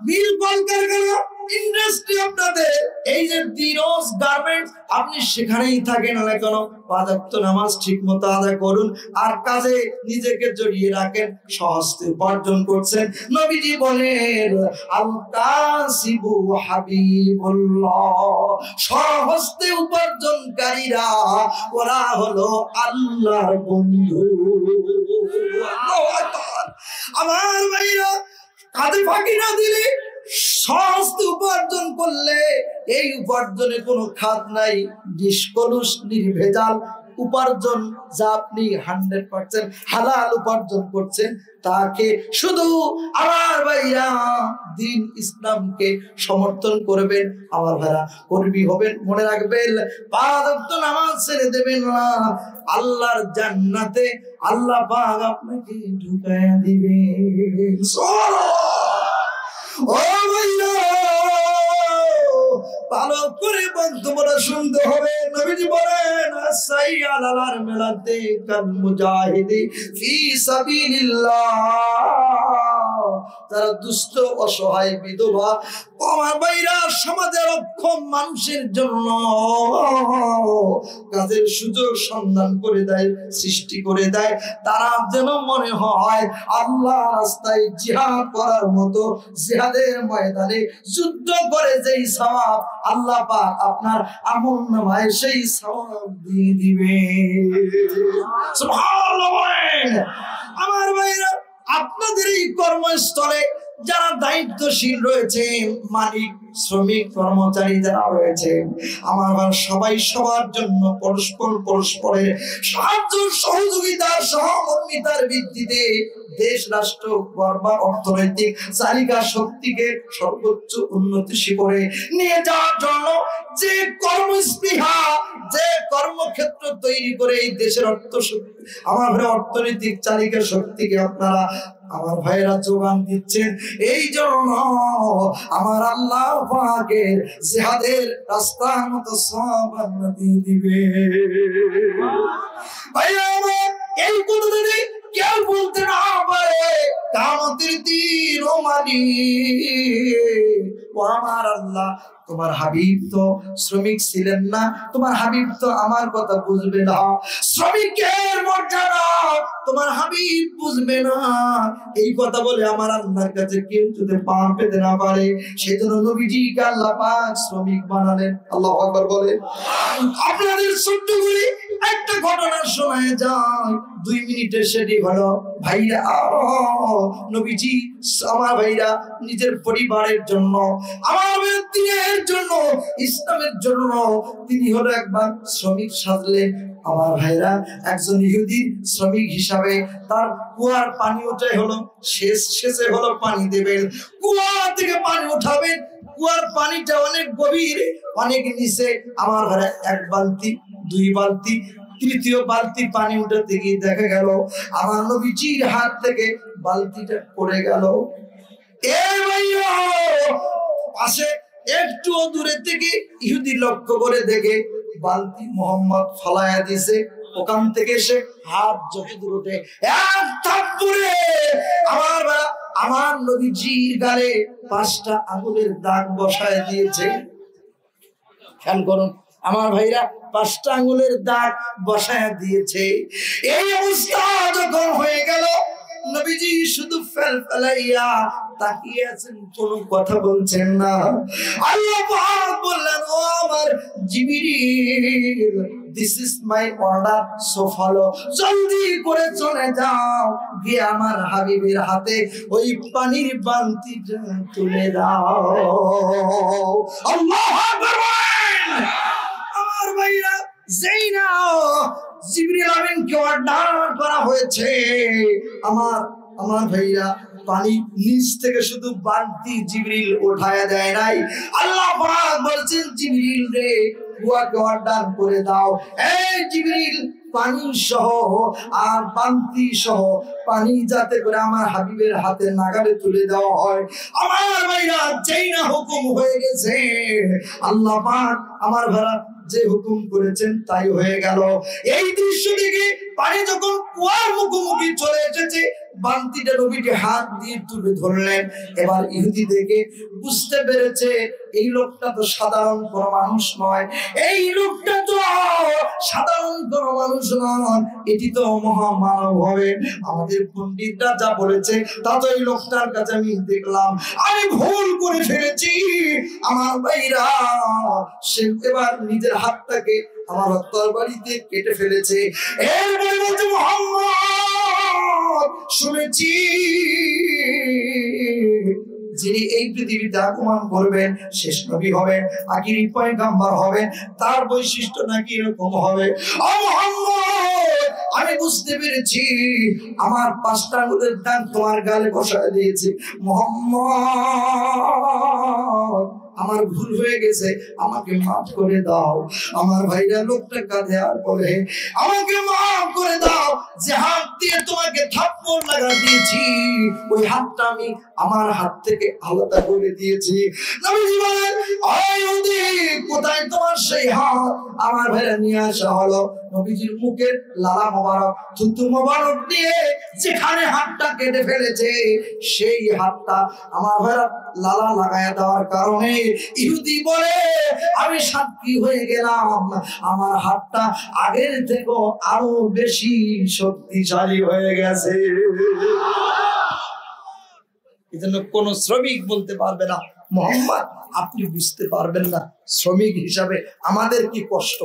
মিল কলকারখানা ইন্ডাস্ট্রি আপনাদের এই যে দিরোজ গার্মেন্টস, আপনি সেখানেই থাকেন না কেন, পাঁচ ওয়াক্ত নামাজ ঠিক মতো আদায় করুন আর কাজে নিজেকে জড়িয়ে রাখেন, সহস্তে উপার্জন করছেন। নবীজি বলেন, আল কাসিবু হাবিবুল্লাহ, সহস্তে উপার্জনকারীরা ওরা হলো আল্লাহর বন্ধু। আল্লাহু আকবার। আমার ভাইরা কাজে ফাঁকি না দিলে, সহস্তে উপার্জন করলে এই উপার্জনে কোনো খাত নাই, নিষ্কলুষ নির্ভেজাল উপার্জন, যা আপনি 100% হালাল উপার্জন করছেন, তাকে শুধু আমার ভাইরা দিন ইসলামকে সমর্থন করবেন, আমার ভাইরা কর্মী হবেন। মনে রাখবেন, 5 ওয়াক্ত নামাজ ছেড়ে দেবেন না, আল্লাহর জান্নাতে আল্লাহ পাক আপনাকে ঢুকায়া দিবেন। ও ভাইরা ভালো করে বক্তব্যটা শুনতে হবে। নবীজি বলেন, সাইয়া আলাল মিলাতে কাল মুজাহিদি ফি সাবিলিল্লাহ। যারা দুস্থ অসহায় বিধবা আমার ভাইরা সমাজের অক্ষম মানুষের জন্য কাজের সুযোগ সন্ধান করে দেয়, সৃষ্টি করে দেয়, তারা যেন মনে হয় আল্লাহ রাস্তায় জিহাদ করার মতো জিহাদের ময়দানে যুদ্ধ করে যেই সওয়াব আল্লাহ পাক আপনার আমল নামায় সেই সওয়াব দিয়ে দিবে। সুবহানাল্লাহ। আমার ভাইরা আপনাদের এই কর্মস্থলে যারা দায়িত্বশীল রয়েছেন, মালিক, শ্রমিক, কর্মচারী যারা রয়েছেন, আমার সবাই সবার জন্য পরস্পরের সাহায্য সহযোগিতার সহমর্মিতার ভিত্তিতে দেশ রাষ্ট্র গড়বার অর্থনৈতিক চালিকা শক্তিকে সর্বোচ্চ উন্নতি শিখরে নিয়ে যাওয়ার জন্য যে কর্মস্পৃহা, যে কর্মক্ষেত্র তৈরি করে এই দেশের অর্থনৈতিক চালিকা শক্তিকে আপনারা আমার ভাইরা যোগান দিচ্ছেন, এই জন্য আমার আল্লাহ পাকের জিহাদের রাস্তার মতো সওয়াব আল্লাহ দিয়ে দিবে। ভাইরা আমার এই কথা যদি কেউ বলতে না পারে কিয়ামতের দিন ও মালিক ও আমার আল্লাহ, তোমার হাবিব তো শ্রমিক ছিলেন না, তোমার হাবিব তো আমার কথা বুঝবে না, শ্রমিকের মর্যাদা তোমার হাবিব বুঝবে না, এই কথা বলে আমার আল্লাহর কাছে কেউ যদি পা পেতে না পারে, সেজন্য নবীজিকে আল্লাহ পাক শ্রমিক বানালেন। আল্লাহু আকবার বলে। আপনাদের ছোট্ট করে একটা ঘটনা শোনায় যায়, 2 মিনিটের সেটি হলো ভাইরা, নবীজি আমার ভাইরা নিজের পরিবারের জন্য, আমার দিনের জন্য, ইসলামের জন্য তিনি হলো একবার শ্রমিক সাজলেন। আমার ভাইরা একজন ইহুদি শ্রমিক হিসাবে তার কুয়ার পানি ওঠাই হলো শেষে হলো পানি দেবেন, কুয়া থেকে পানি উঠাবেন, কুয়ার পানিটা অনেক গভীর, অনেক নিচে। আমার ভাইরা 1 বালতি 2 বালতি 3য় বালতি পানি উঠাতে গিয়ে দেখা গেল আমার নবীজির হাত থেকে বালতিটা পড়ে গেল। পাশে একটু দূরে থেকে ইহুদি লক্ষ্য করে দেখে বালতি মোহাম্মদ ফালায়া দিছে, ওখান থেকে সে হাত যত দূর ওঠে এক থাপ্পড়ে আমার নবীজির গালে 5টা আঙুলের দাগ বসায় দিয়েছে। খেয়াল করুন আমার ভাইরা, 5টা আঙুলের দাগ বসায় দিয়েছে। এই অবস্থা যখন হয়ে গেল, নবীজি শুধু ফেলাইয়া তাকিয়ে আছেন, কোনো কথা বলছেন না। আল্লাহ পাক বললেন, ও আমার Jibril, this is my order, so follow, জলদি করে চলে যাও, গিয়ে আমার হাবিবের হাতে ওই পানির বালতিটা তুলে দাও। আল্লাহু আকবার। আমার ভাইরা, যেই না জিবরিল আমিনকে অর্ডার করা হয়েছে, আমার ভাইরা পানি নিচ থেকে শুধু বালতি জিবরিল উঠায়া দেয় নাই, আল্লাহ পাক বলছেন জিবরিল রে, কুয়াকে অর্ডার করে দাও, এই জিবরিল পানি সহ আর বালতি সহ পানি যাতে করে আমার হাবিবের হাতে নাগালে তুলে দেওয়া হয়। আমার ভাইরা যেই না হুকুম হয়ে গেছে, আল্লাহ পাক আমার ভাইরা যে হুকুম করেছেন তাই হয়ে গেল। এই দৃশ্য দেখে পানি যখন কুয়ার মুখোমুখি চলে এসেছে, বালতিটা নবীকে হাত দিয়ে তুলে ধরলেন। এবার ইহুদি দেখে বুঝতে পেরেছে এই লোকটা তো সাধারণ কোন মানুষ নয়, এই লোকটা তো সাধারণ কোন মানুষ নয়, এটি তো মহামানব হবে। আমাদের পণ্ডিতরা যা বলেছে তা তো এই লোকটার কাছে আমি দেখলাম, আমি ভুল করে ফেলেছি। আমার ভাইরা, সে এবার নিজের হাতটাকে আমার তরবারিতে কেটে ফেলেছে। এরপরে বলছে, মুহাম্মদ, শুনেছি যিনি এই পৃথিবীতে আগমন করবেন শেষ নবী হবেন, আখিরি পয়গম্বর হবেন, তার বৈশিষ্ট্য নাকি এরকম হবে। ও মুহাম্মদ, আমি বুঝতে পেরেছি, আমার 5টা আঙ্গুলের দাগ তোমার গালে বসায় দিয়েছি। মুহাম্মদ, আমার ভুল হয়ে গেছে, আমাকে মাফ করে দাও। আমার ভাইরা লোকটা কাঁদে আর বলে, আমাকে মাফ করে দাও, যে হাত দিয়ে তোমাকে থাপ্পড় লাগা দিয়েছি, ওই হাতটা আমি আমার হাত থেকে আলাদা করে দিয়েছি। নবীজি বলেন, ইহুদি কোথায় তোমার সেই হাত? আমার ভাইরা নিয়ে আসা হলো। নবীজির মুখের লালা মোবারক, থুতু মোবারক দিয়ে যেখানে হাতটা কেটে ফেলেছে সেই হাতটা আমার ভাইরা লালা লাগায় দেওয়ার কারণে ইহুদি বলে আমি সাক্ষী হয়ে গেলাম আমার হাতটা আগের থেকে আরো বেশি শক্তিশালী হয়ে গেছে। এজন্য কোন শ্রমিক বলতে পারবে না মোহাম্মদ আপনি বুঝতে পারবেন না। শ্রমিক হিসাবে আমাদের কি কষ্ট,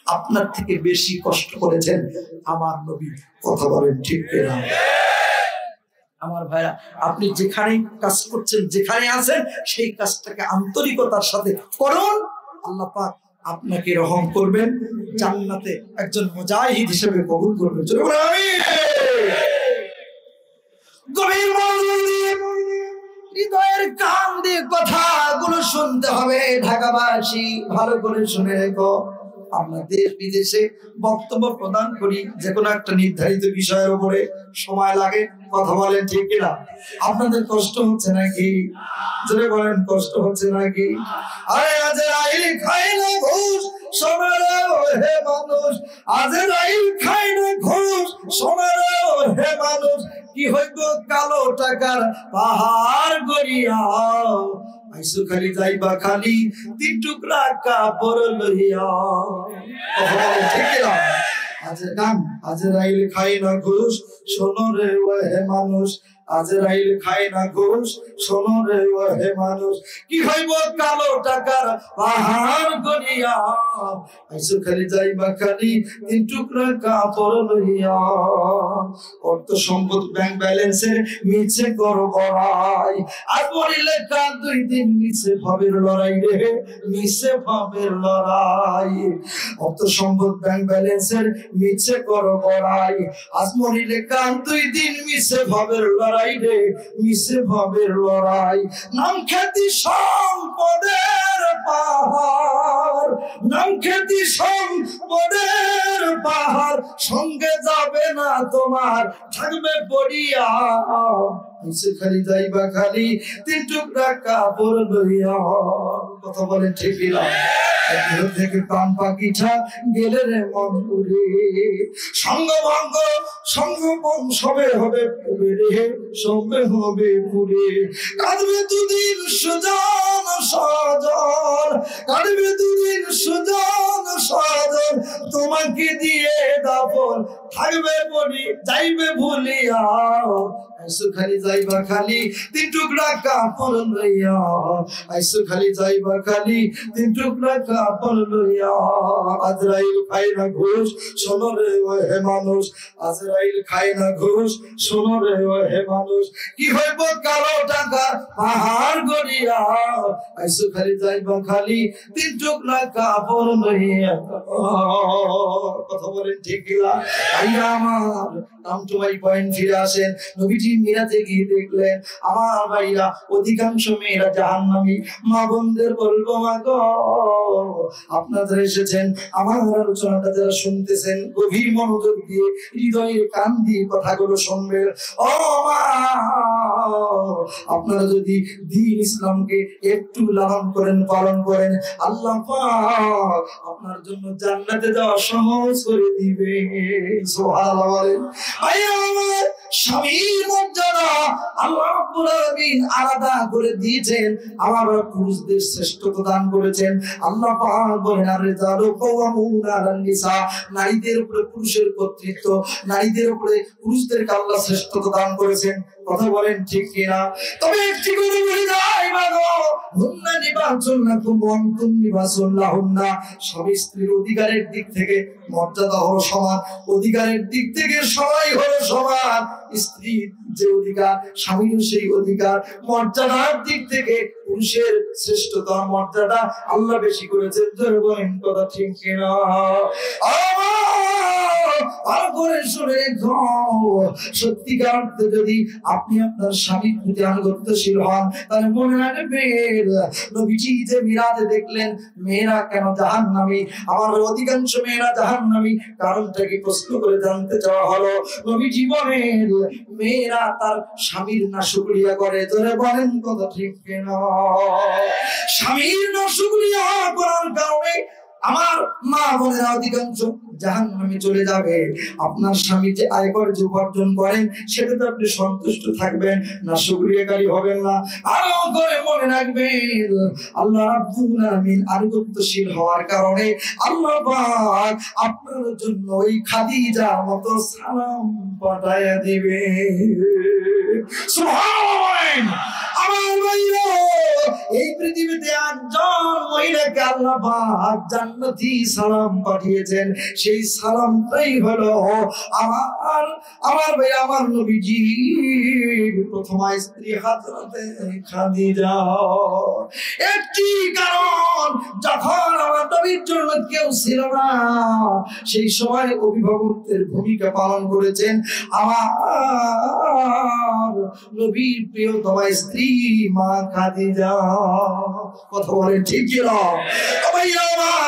আপনার থেকে বেশি কষ্ট করেছেন আমার নবী। কথা বলেন ঠিক কিনা? আমার ভাইরা, আপনি যেখানে কাজ করছেন, যেখানে আছেন, সেই কাজটাকে আন্তরিকতার সাথে করুন। আল্লাহ পাক আপনাকে রহম করবেন, জান্নাতে একজন মুজাহিদ হিসেবে কবুল করবেন। গভীর হৃদয়ের কান দিয়ে কথাগুলো শুনতে হবে। ঢাকাবাসী ভালো করে শুনে রেখো, আমরা দেশ বিদেশে বক্তব্য প্রদান করি যে কোনো একটা নির্ধারিত বিষয়ের উপরে, সময় লাগে। কথা বলেন ঠিক কিনা? আপনাদের কষ্ট হচ্ছে নাকি? যদি বলেন কষ্ট হচ্ছে নাকি? আরে আজরাইল খায় না ঘুষ, শোনারো হে মানুষ। আজরাইল খায় না ঘুষ, শোনারো হে মানুষ। কি হইব কালো টাকার পাহাড় গড়িয়া, আইসু খালি যাইবা খালি 3 টুকরা কাপড় লইয়া। ঠিক না? আজরাইল খায় না ঘুষ, শোনো রে ওহে মানুষ। আজরাইল খায় না ঘুষ, শোনো রে ওহে মানুষ। কি হইব কালো টাকার পাহাড় গড়িয়া, আইসু খালি যাইবা খালি 3 টুকরা কাপড় লইয়া। অর্থ সম্পদ ব্যাংক ব্যালেন্সের মিছে করো বড়াই, আর পড়িলে কাল 2 দিন মিছে ভাবের লড়াই রে, মিছে ভাবের লড়াই। অর্থ সম্পদ ব্যাংক ব্যালেন্সের মিছে করো বড়াই, আজ মরিলে কাল 2 দিন মিছে ভাবের লড়াই রে, মিছে ভাবের লড়াই। নাম খ্যাতি সম্পদের পাহাড়, নাম খ্যাতি সম্পদের পাহাড়, সঙ্গে যাবে না তোমার, থাকবে পড়িয়া। মিছে খালি যাইবা খালি 3 টুকরা কাপড় লইয়া। কথা বলেন ঠিক না? থেকে প্রাণ পাখিটা গেলে রে মন উড়ে, সঙ্গভঙ্গ সঙ্গভঙ্গ সবে হবে পুরে রে, সবে হবে পুরে। কাঁদবে 2 দিন সুজন সজন, কাঁদবে 2 দিন সুজন সজন, তোমাকে দিয়ে দাফন থাকবে পড়ি যাইবে ভুলিয়া। আইসু খালি যাইবা খালি 3 টুকরা কাপড় লইয়া, আইসু খালি যাইবা খালি 3 টুকরা কাপড় লইয়া। আজরাইল খায় না ঘুষ, শোনো রে ওহে মানুষ। আজরাইল খায় না ঘুষ, শোনো রে ওহে মানুষ। কি হইব কালো টাকা পাহাড় গড়িয়া, আইসু খালি যাইবা খালি 3 টুকরা কাপড় লইয়া। কথা বলেন ঠিক কিনা? আইয়া আমার নাম টু মাই পয়েন্ট ফিরে আসেন। নবীজি মিরাজে গিয়ে দেখলেন আমার ভাইরা অধিকাংশ মেয়েরা জাহান্নামী। মা বোনদের বলবো, মা গো আপনারা এসেছেন, আমার আলোচনাটা যারা শুনতেছেন গভীর মনোযোগ দিয়ে হৃদয়ের কান দিয়ে কথাগুলো শুনবেন। ও মা, আপনারা যদি দ্বীন ইসলামকে একটু লালন করেন, পালন করেন, আল্লাহ পাক আপনার জন্য জান্নাতে যাওয়া সহজ করে দিবে। সুবহানাল্লাহ। আমার স্বামীর মর্যাদা আল্লাহ রাব্বুল আলামিন আলাদা করে দিয়েছেন, আমার পুরুষদের শ্রেষ্ঠত্ব দান করেছেন। আল্লাহ পাক বলেন, আর-রিজালু কাওয়ামুনা আলান নিসা, নারীদের উপরে পুরুষের কর্তৃত্ব, নারীদের উপরে পুরুষদেরকে আল্লাহ শ্রেষ্ঠত্ব দান করেছেন। কথা বলেন ঠিক কিনা? তবে একটি করে বলে যাই মাগো, হুন্না নিবাসুন লাকুম ওয়া আনতুম নিবাসুন লাহুন্না। স্বামী স্ত্রীর অধিকারের দিক থেকে মর্যাদা হলো সমান, অধিকারের দিক থেকে সবাই হলো সমান। স্ত্রীর যে অধিকার, স্বামীর সেই অধিকার। মর্যাদার দিক থেকে পুরুষের শ্রেষ্ঠতা মর্যাদা আল্লাহ বেশি করেছেন। জোরে বলেন কথা ঠিক কিনা? আর করে শুনে সত্যিকার অর্থে যদি আপনি আপনার স্বামীর প্রতি আনুগত্যশীল হন, তাহলে মনে রাখবেন নবীজি যে মিরাজে দেখলেন মেয়েরা কেন জাহান্নামী, আমার অধিকাংশ মেয়েরা জাহান্নামী, কারণটা কি প্রশ্ন করে জানতে চাওয়া হলো। নবীজি বলেন মেয়েরা তার স্বামীর নাশুকরিয়া করে। জোরে বলেন কথা ঠিক কিনা? স্বামীর নাশুকরিয়া করার কারণে আমার মা বোনেরা অধিকাংশ জাহান্নামে চলে যাবে। আপনার স্বামী যে আয়কর যে উপার্জন করেন সেটাতে আপনি সন্তুষ্ট থাকবেন, না শুকরিয়াকারী হবেন না। আরো করে মনে রাখবেন আল্লাহ রাব্বুল আলামিন আনুগত্যশীল হওয়ার কারণে আল্লাহ পাক আপনার জন্য ওই খাদিজার মতো সালাম পাঠায়া দিবে। সুবহানাল্লাহ। আমার ভাইরা, এই পৃথিবীতে একজন মহিলাকে আল্লাহ পাক জান্নাতি সালাম পাঠিয়েছেন, সেই সালামটাই হলো আমার ভাই আমার নবীজি প্রথম স্ত্রী হযরতে খাদিজা। একটি কারণ, যখন আমার নবীর জন্য কেউ ছিল না, সেই সময় অভিভাবকদের ভূমিকা পালন করেছেন আমার নবীর প্রিয়তমা স্ত্রী মা খাদিজা। কথা বলেন ঠিক কি না?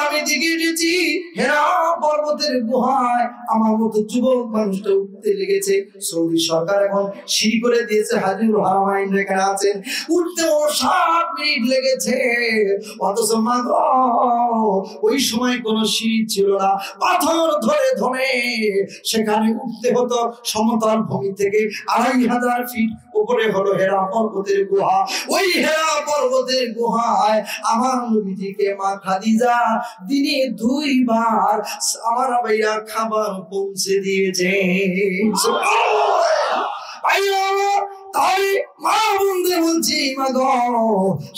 আমি দিকে গেছি হেরা পর্বতের গুহায়, আমার মতো যুবক মানুষটা উঠতে লেগেছে। সৌদি সরকার এখন সিঁড়ি করে দিয়েছে, হাজিরুল হারামাইন এখানে আছেন, উঠতে 7 মিনিট লেগেছে। অথচ মা গো, ওই সময় কোনো সিঁড়ি ছিল না, পাথর ধরে ধরে সেখানে উঠতে হতো। সমতল ভূমি থেকে 2500 ফিট উপরে হলো হেরা পর্বতের গুহা। ওই হেরা পর্বতের গুহায় আমার নবীজিকে মা খাদিজা দিনে 2 বার আমার ভাইয়া খাবার পৌঁছে দিয়েছে। তাই মা বোনদের বলছি, মা গো,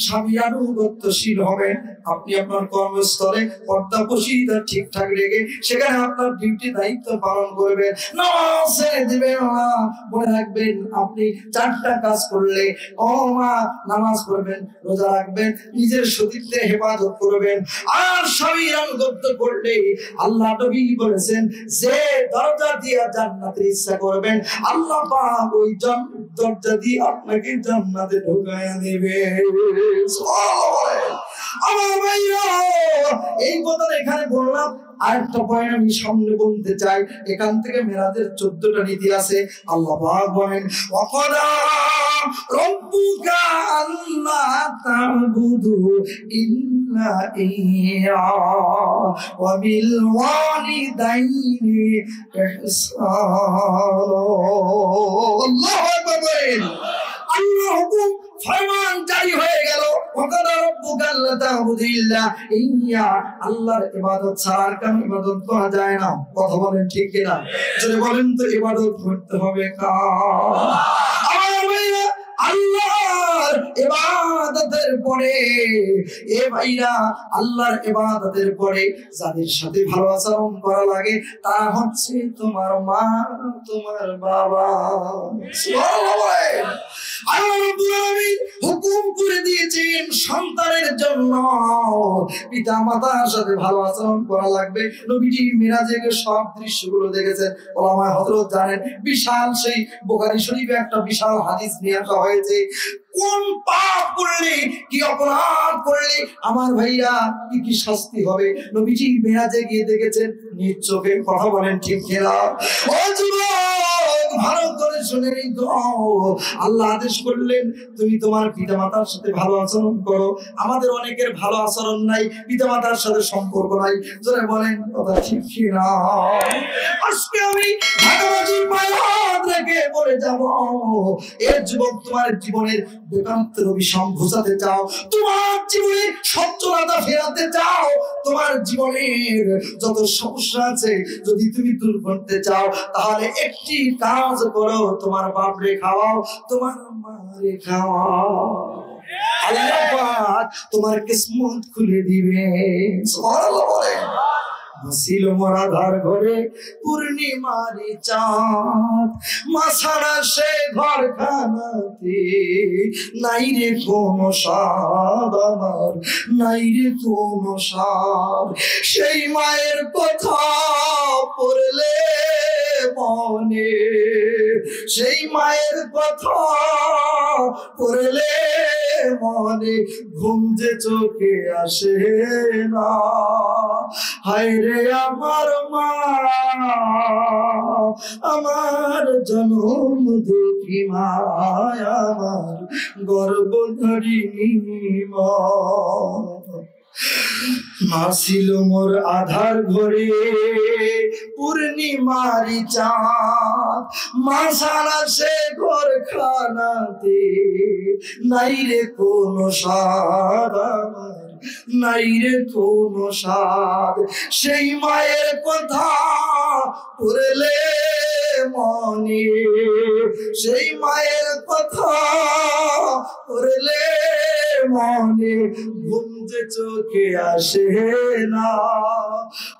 স্বামী আনুগত্যশীল হবেন। আপনি আপনার কর্মস্থলে পর্দাপশিদা ঠিকঠাক রেখে সেখানে আপনার ডিউটি দায়িত্ব পালন করবেন, নামাজ ছেড়ে দিবেন না। মনে রাখবেন আপনি 4টা কাজ করলে ও মা নামাজ পড়বেন, রোজা রাখবেন, নিজের সতীত্বের হেফাজত করবেন, আর স্বামীর আনুগত্য করলে আল্লাহ নবী বলেছেন যে দরজা দিয়ে জান্নাতের ইচ্ছা করবেন আল্লাহ পাক ওই দরজা দিয়ে আপনাকে জান্নাতে ঢোকায়া দিবে। আমার ভাইরা, এই কথা এখানে বললাম। আরেকটা পয়েন্ট আমি সামনে বলতে চাই। এখান থেকে মেরাজের 14টা নীতি আছে। আল্লাহ পাক বলেন ওয়াকাদা রাব্বুকা আল্লা তা'বুদু ইল্লা ইয়্যা ওয়া বিল ওয়ালিদাইনি ইহসানা। আল্লাহু আকবার। আল্লাহ হুকুম ফরমান জারি হয়ে গেল, ওয়াকাদা রাব্বুকা আল্লা তা'বুদু ইল্লা ইয়্যা। আল্লাহর ইবাদত ছাড়া আর কোনো ইবাদত করা যায় না। কথা বলেন ঠিক কি না? যদি বলেন তো ইবাদত করতে হবে কার? আমার ভাইরা, আল্লাহর ইবাদতের পরে এ ভাইরা, আল্লাহর ইবাদতের পরে যাদের সাথে ভালো আচরণ করা লাগে তারা হচ্ছে তোমার মা, তোমার বাবা। সুবহানাল্লাহ। আল্লাহ রাব্বুল আলামিন হুকুম করে দিয়েছেন সন্তানের জন্য পিতা মাতার সাথে ভালো আচরণ করা লাগবে। নবীজি মিরাজে সব দৃশ্যগুলো দেখেছেন। ওলামায়ে হযরত জানেন, বিশাল সেই বুখারী শরীফে একটা বিশাল হাদিস নিয়ে আসা হয়েছে। কোন পাপ করলে, কি অপরাধ করলে আমার ভাইয়া কি কি শাস্তি হবে, নবীজি মিরাজে গিয়ে দেখেছেন নিজ চোখে। কথা বলেন ঠিক কিনা? ও যুবক, ভালো করে শুনে নিন। আল্লাহ আদেশ করলেন তুমি তোমার পিতামাতার সাথে ভালো আচরণ করো। আমাদের অনেকের ভালো আচরণ নাই, পিতামাতার সাথে সম্পর্ক নাই। যারা বলেন কথা ঠিক কিনা? আজকে আমি ভাগাভাগির মায়াত রেখে বলে যাব, এ যুবক, তোমার জীবনের বেকারত্বের অভিশাপ ঘোচাতে চাও, তোমার জীবনে সচ্ছলতা ফেরাতে চাও, তোমার জীবনের যত সমস্যা আছে যদি তুমি দূর করতে চাও, তাহলে একটি কাজ করো, তোমার বাপরে খাওয়াও, তোমার মারে খাওয়াও। আল্লাহ পাক তোমার কিসমত খুলে দিবে। সুবহানাল্লাহ বলেন। ছিল মরাধার ঘরে পূর্ণিমারি চাঁদ, মাছাড়া সে ঘর খানাতে নাই রে কোন স্বাদ, আমার নাই রে কোন স্বাদ। সেই মায়ের কথা পড়লে মনে সেই মায়ের কথা পড়লে মনে ঘুম যে চোখে আসে না। হায় রে আমার মা, আমার জনম দুঃখী মা, আমার গর্ভধারিণী মা। মা ছিল মোর আধার ঘরে পূর্ণিমারি চাঁদ, মা ছাড়া সে ঘর খানাতে নাই রে কোনো স্বাদ, আমার নাই রে কোনো স্বাদ। সেই মায়ের কথা পড়লে মনে, সেই মায়ের কথা পড়লে মনে ঘুম যে চোখে আসে না।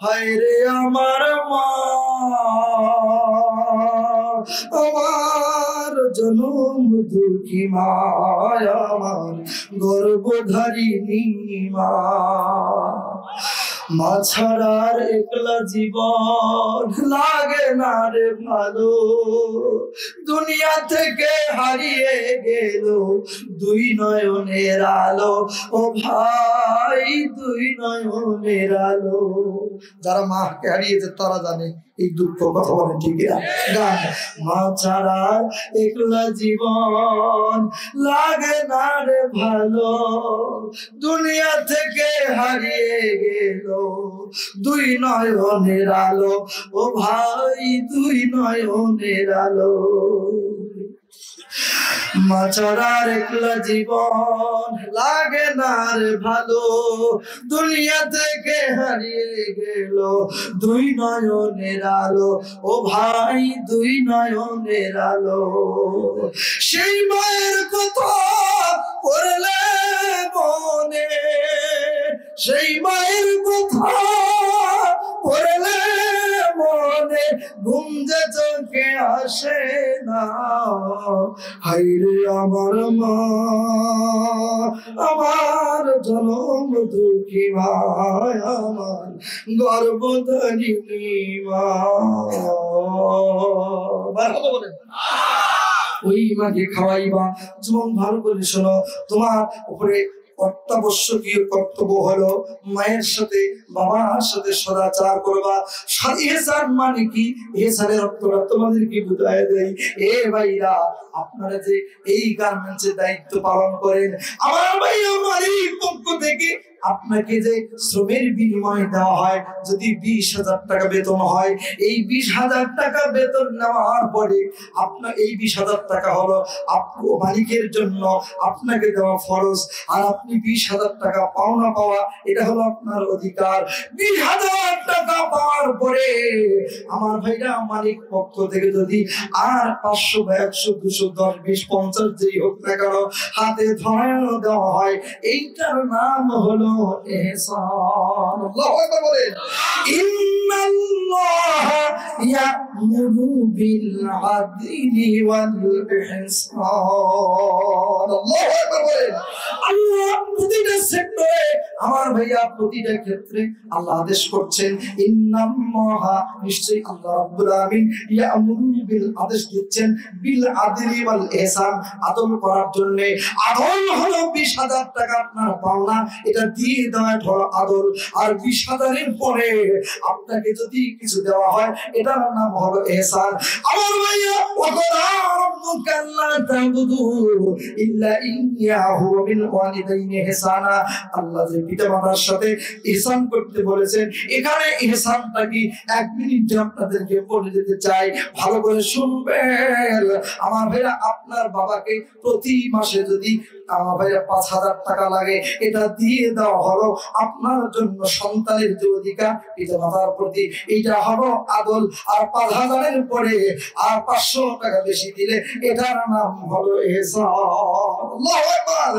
হায় রে আমার মা, আমার জনম দুঃখী মা, আমার গর্ভধারিণী মা। মা ছাড়ার একলা জীবন লাগে না রে ভালো, দুনিয়া থেকে হারিয়ে গেল দুই নয়নের আলো, ও ভাই দুই নয়নের আলো। যারা মাকে হারিয়েছে তারা জানে এই দুঃখ কথা বলে, ঠিক না? মা ছাড়া একলা জীবন লাগে না রে ভালো, দুনিয়া থেকে হারিয়ে গেল দুই নয়নের আলো, ও ভাই দুই নয়নের আলো। মা ছাড়া একলা জীবন লাগে না রে ভালো, দুনিয়া থেকে হারিয়ে গেল দুই নয়নের আলো, ও ভাই দুই নয়নের আলো। সেই মায়ের কথা পড়লে মনে, সেই মায়ের কথা পড়লে মনে ঘুম যে চোখে আসে না। হায় রে আমার মা, আমার জনম দুঃখী মা, আমার গর্ভধারিণী মা। ওই মাকে খাওয়াইবা। যেমন ভালো করে শোনো, তোমার উপরে অত্যাবশ্যকীয় কর্তব্য হলো মায়ের সাথে বাবার সাথে সদাচার করবা। ইহসান মানে কি? ইহসানের অর্থটা তোমাদেরকে বুঝায় দেই। এ ভাইরা, আপনারা যে এই গার্মেন্টসের দায়িত্ব পালন করেন, আমার ভাই আমার এই পক্ষ থেকে আপনাকে যে শ্রমের বিনিময় দেওয়া হয়, যদি 20,000 টাকা বেতন হয়, এই 20,000 টাকা বেতন নেওয়ার পরে আপনার এই 20,000 টাকা হলো মালিকের জন্য আপনাকে দেওয়া ফরজ, আর আপনি 20,000 টাকা পাওনা পাওয়া এটা হলো আপনার অধিকার। 20,000 টাকা পাওয়ার পরে আমার ভাইরা মালিক পক্ষ থেকে যদি আর 500 বা 100 200 10 20 50 যেই হোক না কেন হাতে ধরানো দেওয়া হয়, এইটার নাম হলো ইহসান। আল্লাহু আকবার বলেন। ইন্নাল্লাহ ইয়া'মুরু বিল আদলি ওয়াল ইহসান। আল্লাহু আকবার বলেন। আল্লাহ প্রতিটা সেক্টরে, আমার ভাইয়া প্রতিটা ক্ষেত্রে আল্লাহ আদেশ করছেন, ইন্নাল্লাহা, নিশ্চয়ই আল্লাহ রাব্বুল আলামিন, ইয়া'মুরু বিল, আদেশ দিচ্ছেন, বিল আদলি ওয়াল ইহসান, আদল করার জন্য। আদল হলো 20,000 টাকা আপনার পাওনা, এটা দিয়ে দেওয়া হলো আদল। আর 20,000 এর পরে আপনাকে যদি কিছু দেওয়া হয়, এটার নাম হলো ইহসান। আমার ভাইয়া, ওয়াকাদা রাব্বুকা আল্লা তা'বুদু ইল্লা ইয়্যাহু ওয়া বিল ওয়ালিদাইনি ইহসানা। আল্লাহ যে পিতামাতার সাথে ইহসান করতে বলেছেন, এখানে ইহসানটা কি 1 মিনিট আপনাদেরকে বলে দিতে চাই, ভালো করে শুনবেন। আমার ভাইয়া, আপনার বাবাকে প্রতি মাসে যদি আমার ভাইয়া 5,000 টাকা লাগে, এটা দিয়ে দেওয়া হলো আপনার জন্য সন্তানের যে অধিকার পিতামাতার প্রতি, এটা হলো আদল। আর 5,000 এর পরে আর 500 টাকা বেশি দিলে এটার নাম হলো ইহসান। আল্লাহু আকবার।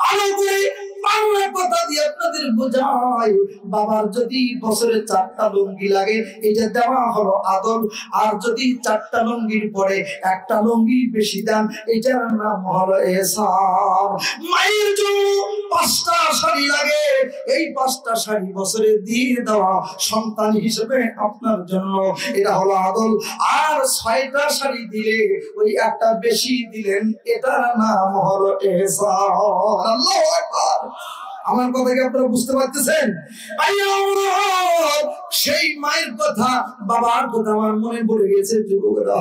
আলো করে বাংলা কথা দিয়ে আপনাদের বোঝাই, বাবার যদি বছরে 4টা লুঙ্গি লাগে এটা দেওয়া হলো আদল, আর যদি 4টা লুঙ্গির পরে একটা লুঙ্গি বেশি দেন এটার নাম হলো এহসান। মায়ের জন্য 5টা শাড়ি লাগে, এই 5টা শাড়ি বছরে দিয়ে দেওয়া সন্তান হিসেবে আপনার জন্য এটা হলো আদল। আর 6টা শাড়ি দিলে ওই একটা বেশি দিলেন, এটার নাম হলো এহসান। আল্লাহু আকবার। আমার কথা কি আপনারা বুঝতে পারতেছেন? সেই মায়ের কথা, বাবার কথা আমার মনে পড়ে গেছে। যুবকরা,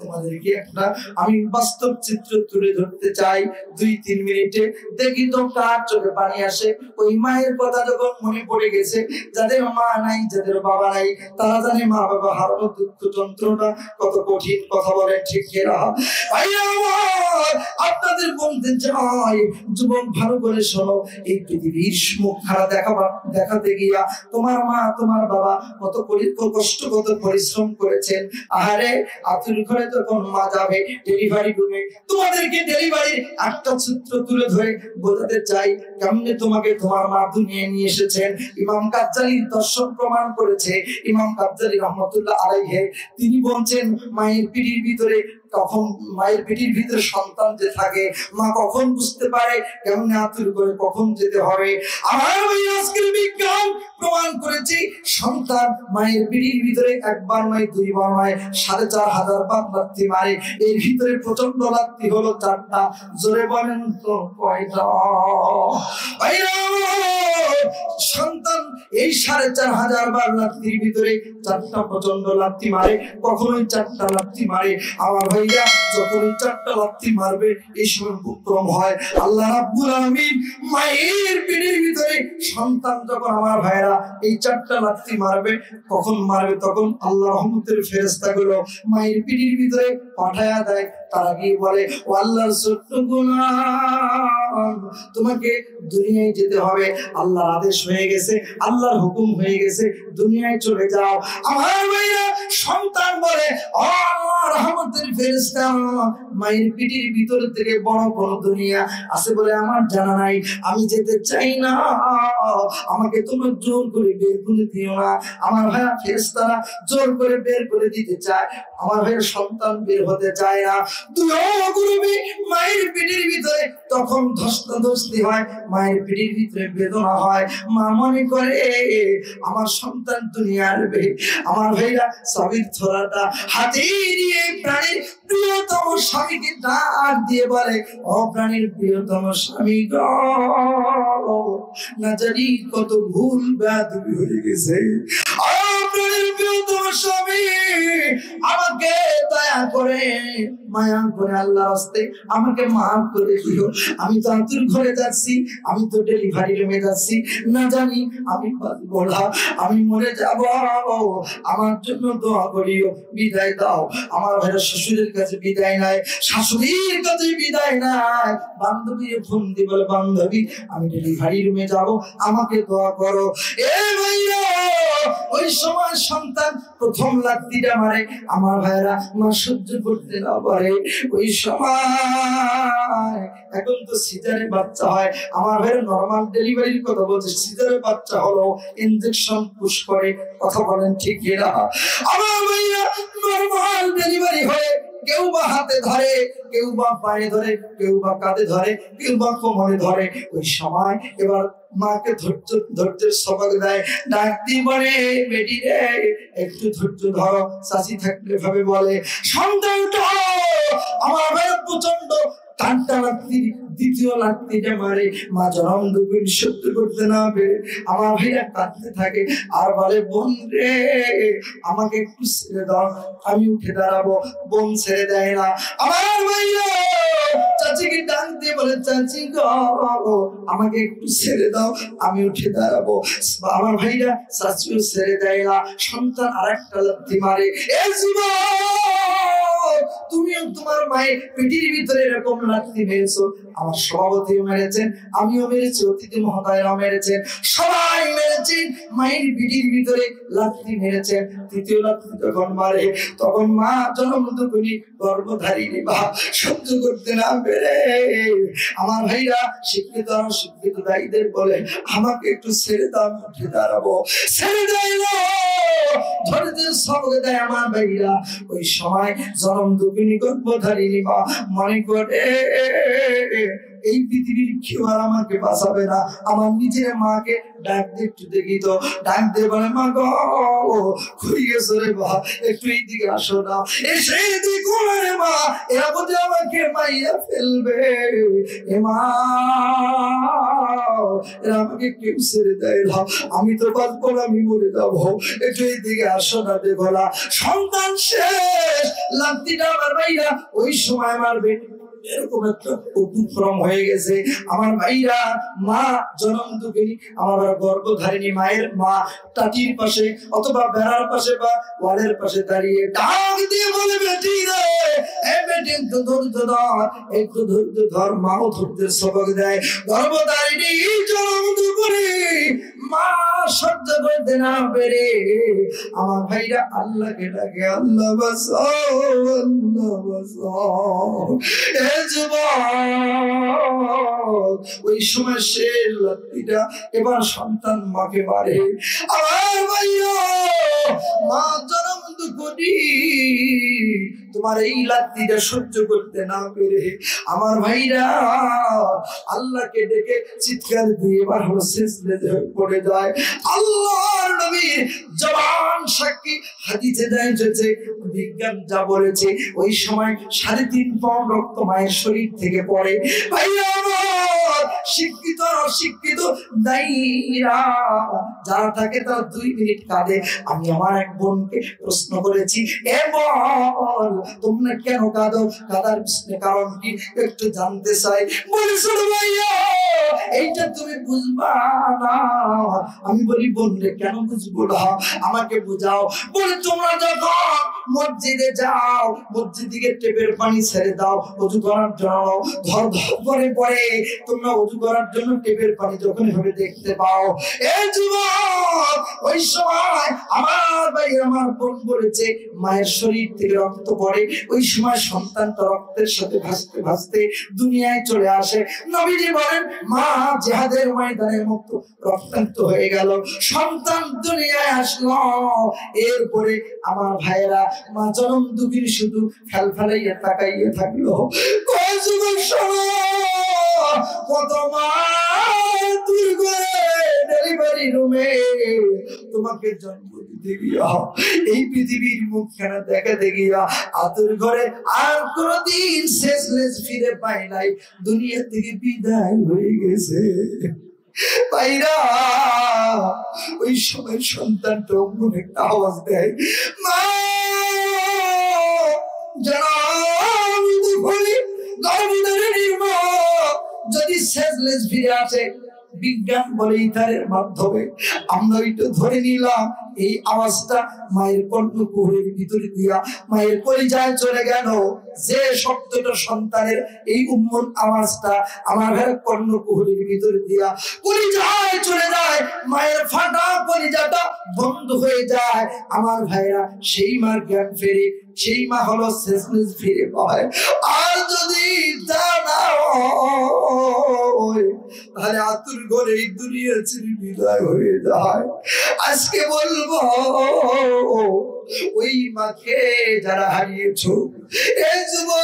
তোমাদেরকে একটা আমি বাস্তব চিত্র তুলে ধরতে চাই 2-3 মিনিটে, দেখি তো কার চোখে পানি আসে। ওই মায়ের কথা যখন মনে পড়ে গেছে, যাদের মা নাই, যাদের বাবা নাই, তারা জানে মা বাবা হারানোর দুঃখ যন্ত্রণা কত কঠিন। কথা বলেন ঠিক কিনা? আপনাদের বলতে চাই, যুবক ভালো করে শোনো, এই পৃথিবীর মুখ খারাপ দেখাতে গিয়া তোমার মা তোমার বাবা কত কষ্ট, কত পরিশ্রম করেছেন। আহারে, আতুর ঘরে যখন মা যাবে ডেলিভারি রুমে, তোমাদেরকে ডেলিভারির একটা চিত্র তুলে ধরে বোঝাতে চাই কেমনে তোমাকে তোমার মা দুনিয়ায় নিয়ে এসেছেন। ইমাম গাজ্জালীর দর্শন প্রমাণ করেছে। ইমাম গাজ্জালী রহমতুল্লাহ আলাইহি তিনি বলছেন, মায়ের পিঠির ভিতরে তখন, মায়ের পিঠির ভিতরে সন্তান যে থাকে, মা কখন বুঝতে পারে কেমনে আতুর করে কখন যেতে হবে। আমার আজকের বিজ্ঞান প্রমাণ করেছে, সন্তান মায়ের পিঠির ভিতরে একবার নয়, 2বার নয়, 4500 বার লাথি মারে। এর ভিতরে প্রচন্ড লাথি হলো 4টা। জোরে বলেন তো কয়টা? সন্তান এই 4500 বার লাথির ভিতরে 4টা প্রচন্ড লাথি মারে, কখনোই 4টা লাথি মারে। আমার ভাইয়া, যখন 4টা লাথি মারবে এই সময় উপক্রম হয়। আল্লাহ রাব্বুল আলামিন মায়ের পিঠের ভিতরে সন্তান যখন, আমার ভাইরা, এই 4টা লাথি মারবে, কখন মারবে? তখন আল্লাহ রহমতের ফেরেশতাগুলো মায়ের পিঠের ভিতরে পাঠায়া দেয়। তারা গিয়ে বলে, ও আল্লাহর ছোট্ট গোলাম, তোমাকে দুনিয়ায় যেতে হবে, আল্লাহর আদেশ হয়ে গেছে, আল্লাহর হুকুম হয়ে গেছে, দুনিয়ায় চলে যাও। আমার ভাইরা, সন্তান বলে, ও আল্লাহর রহমতের ফেরেশতা, মায়ের পিঠির ভিতর থেকে বড় বড় দুনিয়া আছে বলে আমার জানা নাই, আমি যেতে চাই না, আমাকে তোমরা জোর করে বের করে দিও না। আমার ভাইয়া, ফেরেশতারা জোর করে বের করে দিতে চায়, আমার ভাইয়ের সন্তান বের হতে চায় না। মায়ের পিঠির ভিতরে তখন ধস্তাধস্তি হয়, মায়ের পিঠির ভিতরে বেদনা হয়। মা মনে করে আমার সন্তান দুনিয়া আসবে। আমার ভাইরা, স্বামীর ছোড়াটা হাতে নিয়ে প্রাণীর প্রিয়তম স্বামীকে ডাক দিয়ে বলে, ও প্রাণীর প্রিয়তম স্বামী গো, না জানি কত ভুল বেয়াদবি হয়ে গেছে। ও প্রাণীর প্রিয়তম স্বামী, আমাকে দয়া করে, মায়া করে, আল্লাহর রাস্তে আমাকে মাফ করে দিও। আমি তো আতুর ঘরে যাচ্ছি, আমি তো ডেলিভারি রুমে যাচ্ছি, না জানি আমি বাঁচবো না, আমি মরে যাব, আমার জন্য দোয়া করিও, বিদায় দাও। আমার ভাইরা, শ্বশুরের কাছে বিদায় নাই, শাশুড়ির কাছে বিদায় নাই, বান্ধবীর ফোন দিয়ে বলে, বান্ধবী আমি ডেলিভারি রুমে যাব, আমাকে দোয়া করো। এ ভাইয়া, ওই সময় সন্তান প্রথম লাথিটা মারে, আমার ভাইরা, মা সহ্য করতে না পারে। ওই সময়, এখন তো সিজারে বাচ্চা হয়, আমার ভাইরা নরমাল ডেলিভারির কথা বলছে, সিজারে বাচ্চা হলো ইনজেকশন পুশ করে। কথা বলেন ঠিক এরা? আমার ভাইয়া, নরমাল ডেলিভারি হয়ে কেউ বা হাতে ধরে, কেউ বা পায়ে ধরে, কেউ বা কাঁধে ধরে, কেউ বা কোমরে ধরে। ওই সময় এবার মাকে ধৈর্যের সবক দেয়, ডাক দিয়ে বলে, বেটি রে, একটু ধৈর্য ধরো। চাচি থাকলে ভাবে বলে, সন্তান উঠো। আমার ভাইয়ের প্রচন্ড টানটা লাথি, দ্বিতীয় লাথিটা মারে, মা জনম দুগুণ সহ্য করতে না পেরে আমার ভাইয়া কাঁদতে থাকে আর বলে, বোন রে, আমাকে একটু ছেড়ে দাও, আমি উঠে দাঁড়াবো। বোন ছেড়ে দেয় না। আমার ভাইয়া চাচিকে ডাক দিয়ে বলে, চাচি গো, আমাকে একটু ছেড়ে দাও, আমি উঠে দাঁড়াবো। আমার ভাইরা চাচিও ছেড়ে দেয় না। সন্তান আরেকটা লাথি মারে, এ জীবন তুমিও তোমার মায়ের পেটের ভিতরে এরকম লাথি মেরেছো, আমার সভাপতিও মেরেছেন, আমিও মেরেছি, অতিথি মহোদয়রাও মেরেছেন, সবাই মেরেছেন, মায়ের পেটের ভিতরে লাথি মেরেছেন। তৃতীয় লাথি যখন মারে তখন মা জনমধুকরী গর্ভধারিণী মা সহ্য করতে না পেরে আমার ভাইরা শিক্ষিত শিক্ষিত ভাইদের বলে আমাকে একটু ছেড়ে দাও, উঠে দাঁড়াবো, ছেড়ে দাও, ধৈর্যের সবক দেয় আমার ভাইরা। ওই সময় জনমধুকরী গর্ভধারিণী মা মনে করে এই পৃথিবীর কেউ আর আমাকে বাঁচাবে না, আমার নিজের মাকে ডাক দিয়ে একটু দেখি তো। ডাক দিয়ে বলে মা গো কই গেছো রে মা, একটু এইদিকে আসো না। এসে দেখো রে মা, এরা বোধহয় আমাকে মাইয়া ফেলবে, এ মা এরা আমাকে কেউ ছেড়ে দেয় না, আমি তো বাঁচবো না, আমি মরে যাবো, একটু এইদিকে আসো না। দেখো না সন্তান শেষ, লাত্তিটা আমার ভাইরা ওই সময় মারবে এরকম একটা উপক্রম হয়ে গেছে। আমার ভাইরা মা জনমধুকরী আমার গর্ভধারিণী মায়ের মা টাটির পাশে অথবা বেড়ার পাশে বা ওয়ালের পাশে দাঁড়িয়ে ডাক দিয়ে বলে বেটি রে, এ বেটি একটু ধৈর্য ধর, একটু ধৈর্য ধর। মাও ধৈর্যের সবক দেয়। গর্ভধারিণী জনমধুকরী মা সহ্য করতে না পেরে আমার ভাইরা আল্লাহকে ডাকে, আল্লাহ বাঁচাও, আল্লাহ বাঁচাও। ওই সময় সে লাঠিটা এবার সন্তান মাকে মারে। আমার ভাইরা মা জনমধুকরী তোমার এই লাঠিটা সহ্য করতে না পেরে আমার ভাইরা আল্লাহকে ডেকে চিৎকার দিয়ে এবার সিজদায় পড়ে যায়। আল্লাহর নবীর জবান সাক্ষী হাদিসে এসেছে, বিজ্ঞান যা বলেছে ওই সময় 3.5 পাউন্ড রক্ত মায়ের শরীর থেকে পড়ে। ভাইরা শিক্ষিত অশিক্ষিত দায়ীরা যারা থাকে তারা 2 মিনিট কাঁদে। আমি আমার এক বোনকে প্রশ্ন করেছি, এ বল তোমরা কেন কাঁদো, কাঁদার কারণ কি একটু জানতে চাই। বলেছিল ভাইয়া এইটা তুমি বুঝবা না। আমি বলি বোন রে কেন বুঝবো না, আমাকে বুঝাও। বলে তোমরা যখন মসজিদে যাও, মসজিদ থেকে টেপের পানি ছেড়ে দাও ওযু করার জন্য, ধর ধর করে পড়ে, তোমরা ওযু করার জন্য টেপের পানি যখন এভাবে দেখতে পাও, এই যুবক ওই সময় আমার ভাই আমার বোন বলেছে মায়ের শরীর থেকে রক্ত পড়ে, ওই সময় সন্তানটা রক্তের সাথে ভাসতে ভাসতে দুনিয়ায় চলে আসে। নবীজি বলেন মা জিহাদের ময়দানের মতো রক্তাক্ত হয়ে গেল, সন্তান দুনিয়ায় আসলো। এরপরে আমার ভাইয়েরা মা জনমধুকরী শুধু ফেলফেলাইয়া তাকাইয়া থাকলো। কত মা তুই করে ডেলিভারি রুমে তোমাকে জন্ম দিতে গিয়া এই পৃথিবীর মুখখানা দেখাতে গিয়া আতুর ঘরে আর কোনদিন শেষলেস ফিরে পায় নাই, দুনিয়া থেকে বিদায় হয়ে গেছে। ভাইরা ওই সময় সন্তানটা মনে একটা আওয়াজ দেয়, মা যদি শেষলেস ফিরে আসে, বিজ্ঞান বলে ইথারের মাধ্যমে আমরা ওইটা ধরে নিলাম এই আওয়াজটা মায়ের কর্ণকুহরের ভিতরে দিয়া মায়ের কলিজায় চলে গেল। যে শব্দটা সন্তানের এই উম্মন আওয়াজটা আমার ভাইয়ের কর্ণকুহরের ভিতরে দিয়া কলিজায় চলে যায়, মায়ের ফাটা কলিজাটা বন্ধ হয়ে যায়। আমার ভাইরা সেই মার জ্ঞান ফেরে, সেই মা হলো শেষমেশ ফিরে পায়। আর যদি তা না হয় তাহলে আতুর ঘরে এই দুনিয়া ছেড়ে বিদায় হয়ে যায়। আজকে বলবো ওই মাকে যারা হারিয়েছো, এই যুবক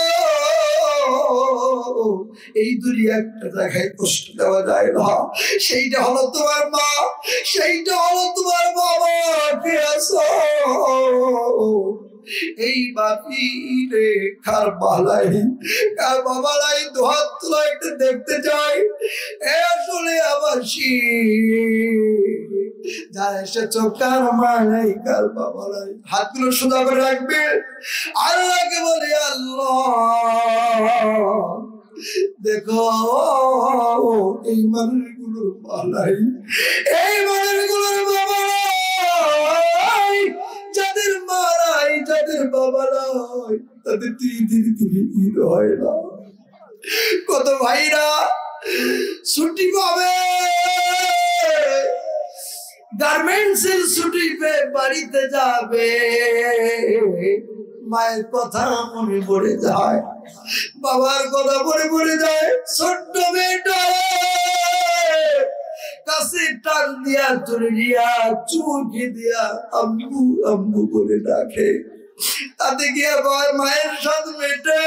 এই দুনিয়া একটা জায়গায় কষ্ট দেওয়া যায় না, সেইটা হলো তোমার মা, সেইটা হলো তোমার বাবা। কে আছো এই বাপি রে কারবালাই দুহাত তুলে একটু দেখতে চাই। আসলে আমার যারা এসেছো কারবালাই কারবালাই হাতগুলো সোজা করে রাখবে, আল্লাহকে বলে আল্লাহ দেখো এই মানুষগুলোর বালাই, এই মানুষগুলোর বাবা যাদের মারাই যাদের যাদের বাবা নাই তাদের তিন ঈদ হয় না। কত ভাইরা ছুটি পাবে, গার্মেন্টস এর ছুটি পেয়ে বাড়িতে যাবে, মায়ের কথা মনে পড়ে যায়, বাবার কথা মনে পড়ে যায়। ছোট্ট মেয়েটা কাছে টান দিয়া তুলে দিয়া চুমকি দিয়া আম্মু আম্মু করে ডাকে। তাতে গিয়ে মায়ের সাথ মেটে,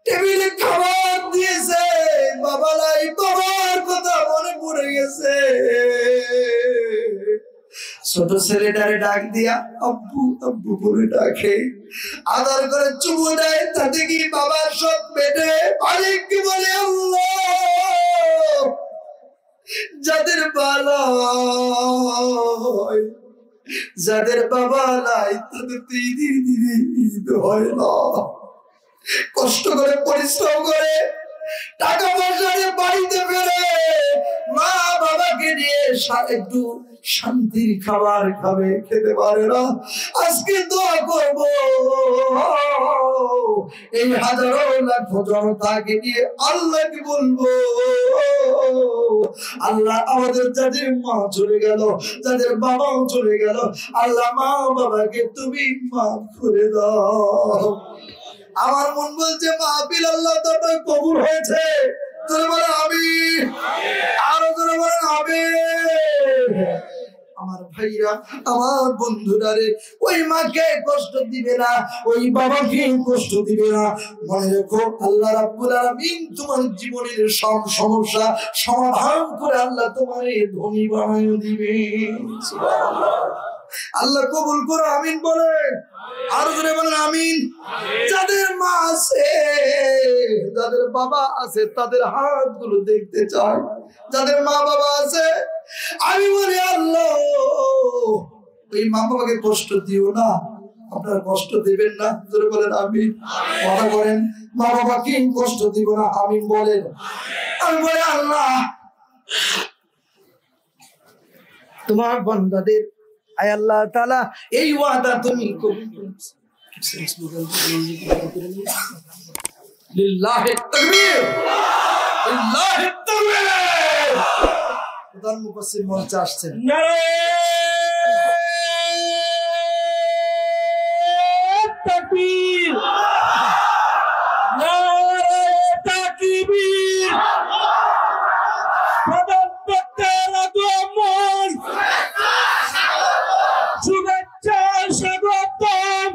টেবিলে খাবার দিয়েছে, বাবা নাই, বাবার কথা মনে পড়ে গেছে। ছোট ছেলেটারে ডাক দিয়া আব্বু আব্বু করে ডাকে, আদর করে চুমু দেয়। তাতে কি বাবার সব মেটে মালিককে বলে আল্লাহ, যাদের বাবা যাদের বাবা নাই তাদের ধীরে ধীরে ঈদ হয় না। কষ্ট করে পরিশ্রম করে টাকা পয়সা বাড়িতে ফেরে মা বাবাকে নিয়ে একটু শান্তির খাবার খাবে, খেতে পারে না। আজকে দোয়া করব এই হাজারো লাখ জনতাকে নিয়ে আল্লাহকে বলবো, আল্লাহ আমাদের যাদের মা চলে গেল, যাদের বাবাও চলে গেল, আল্লাহ মা বাবাকে তুমি মাফ করে দাও। আমার মন বলছে মাহফিল আল্লাহ দরবারে কবুল হয়েছে। জোরে বলে আমিন, আরো জোরে বলে আমিন। আমার ভাইরা, আমার বন্ধুরা রে, ওই মাকে কষ্ট দিবে না, ওই বাবাকে কষ্ট দিবে না। মনে রেখো আল্লাহ রাব্বুল আলামিন তোমার জীবনের সব সমস্যা সমাধান করে আল্লাহ তোমার ধনী বানায় দিবে। সুবহানাল্লাহ। আল্লাহ কবুল করো, আমিন বলেন, আরো জোরে বলেন আমিন। যাদের মা আছে, যাদের বাবা আছে, তাদের হাতগুলো দেখতে চাই। যাদের মা বাবা আছে, আমি বলি আল্লাহ ওই মা বাবাকে কষ্ট দিও না, আপনার কষ্ট দিবেন না। জোরে বলেন আমিন। কথা বলেন, মা বাবাকে কষ্ট দিব না, আমিন বলেন। আমি বলি আল্লাহ তোমার বান্দাদের, আয় আল্লাহ তাআলা এই ওয়াদা তুমি কবুল করো। লিল্লাহি তাকবীর, লিল্লাহি তাকবীর। প্রধান মুফাসসির মঞ্চে আসছেন। নারে তাকবীর, নারে তাকবীর। প্রধান বক্তার আগমন, শুভেচ্ছা স্বাগতম।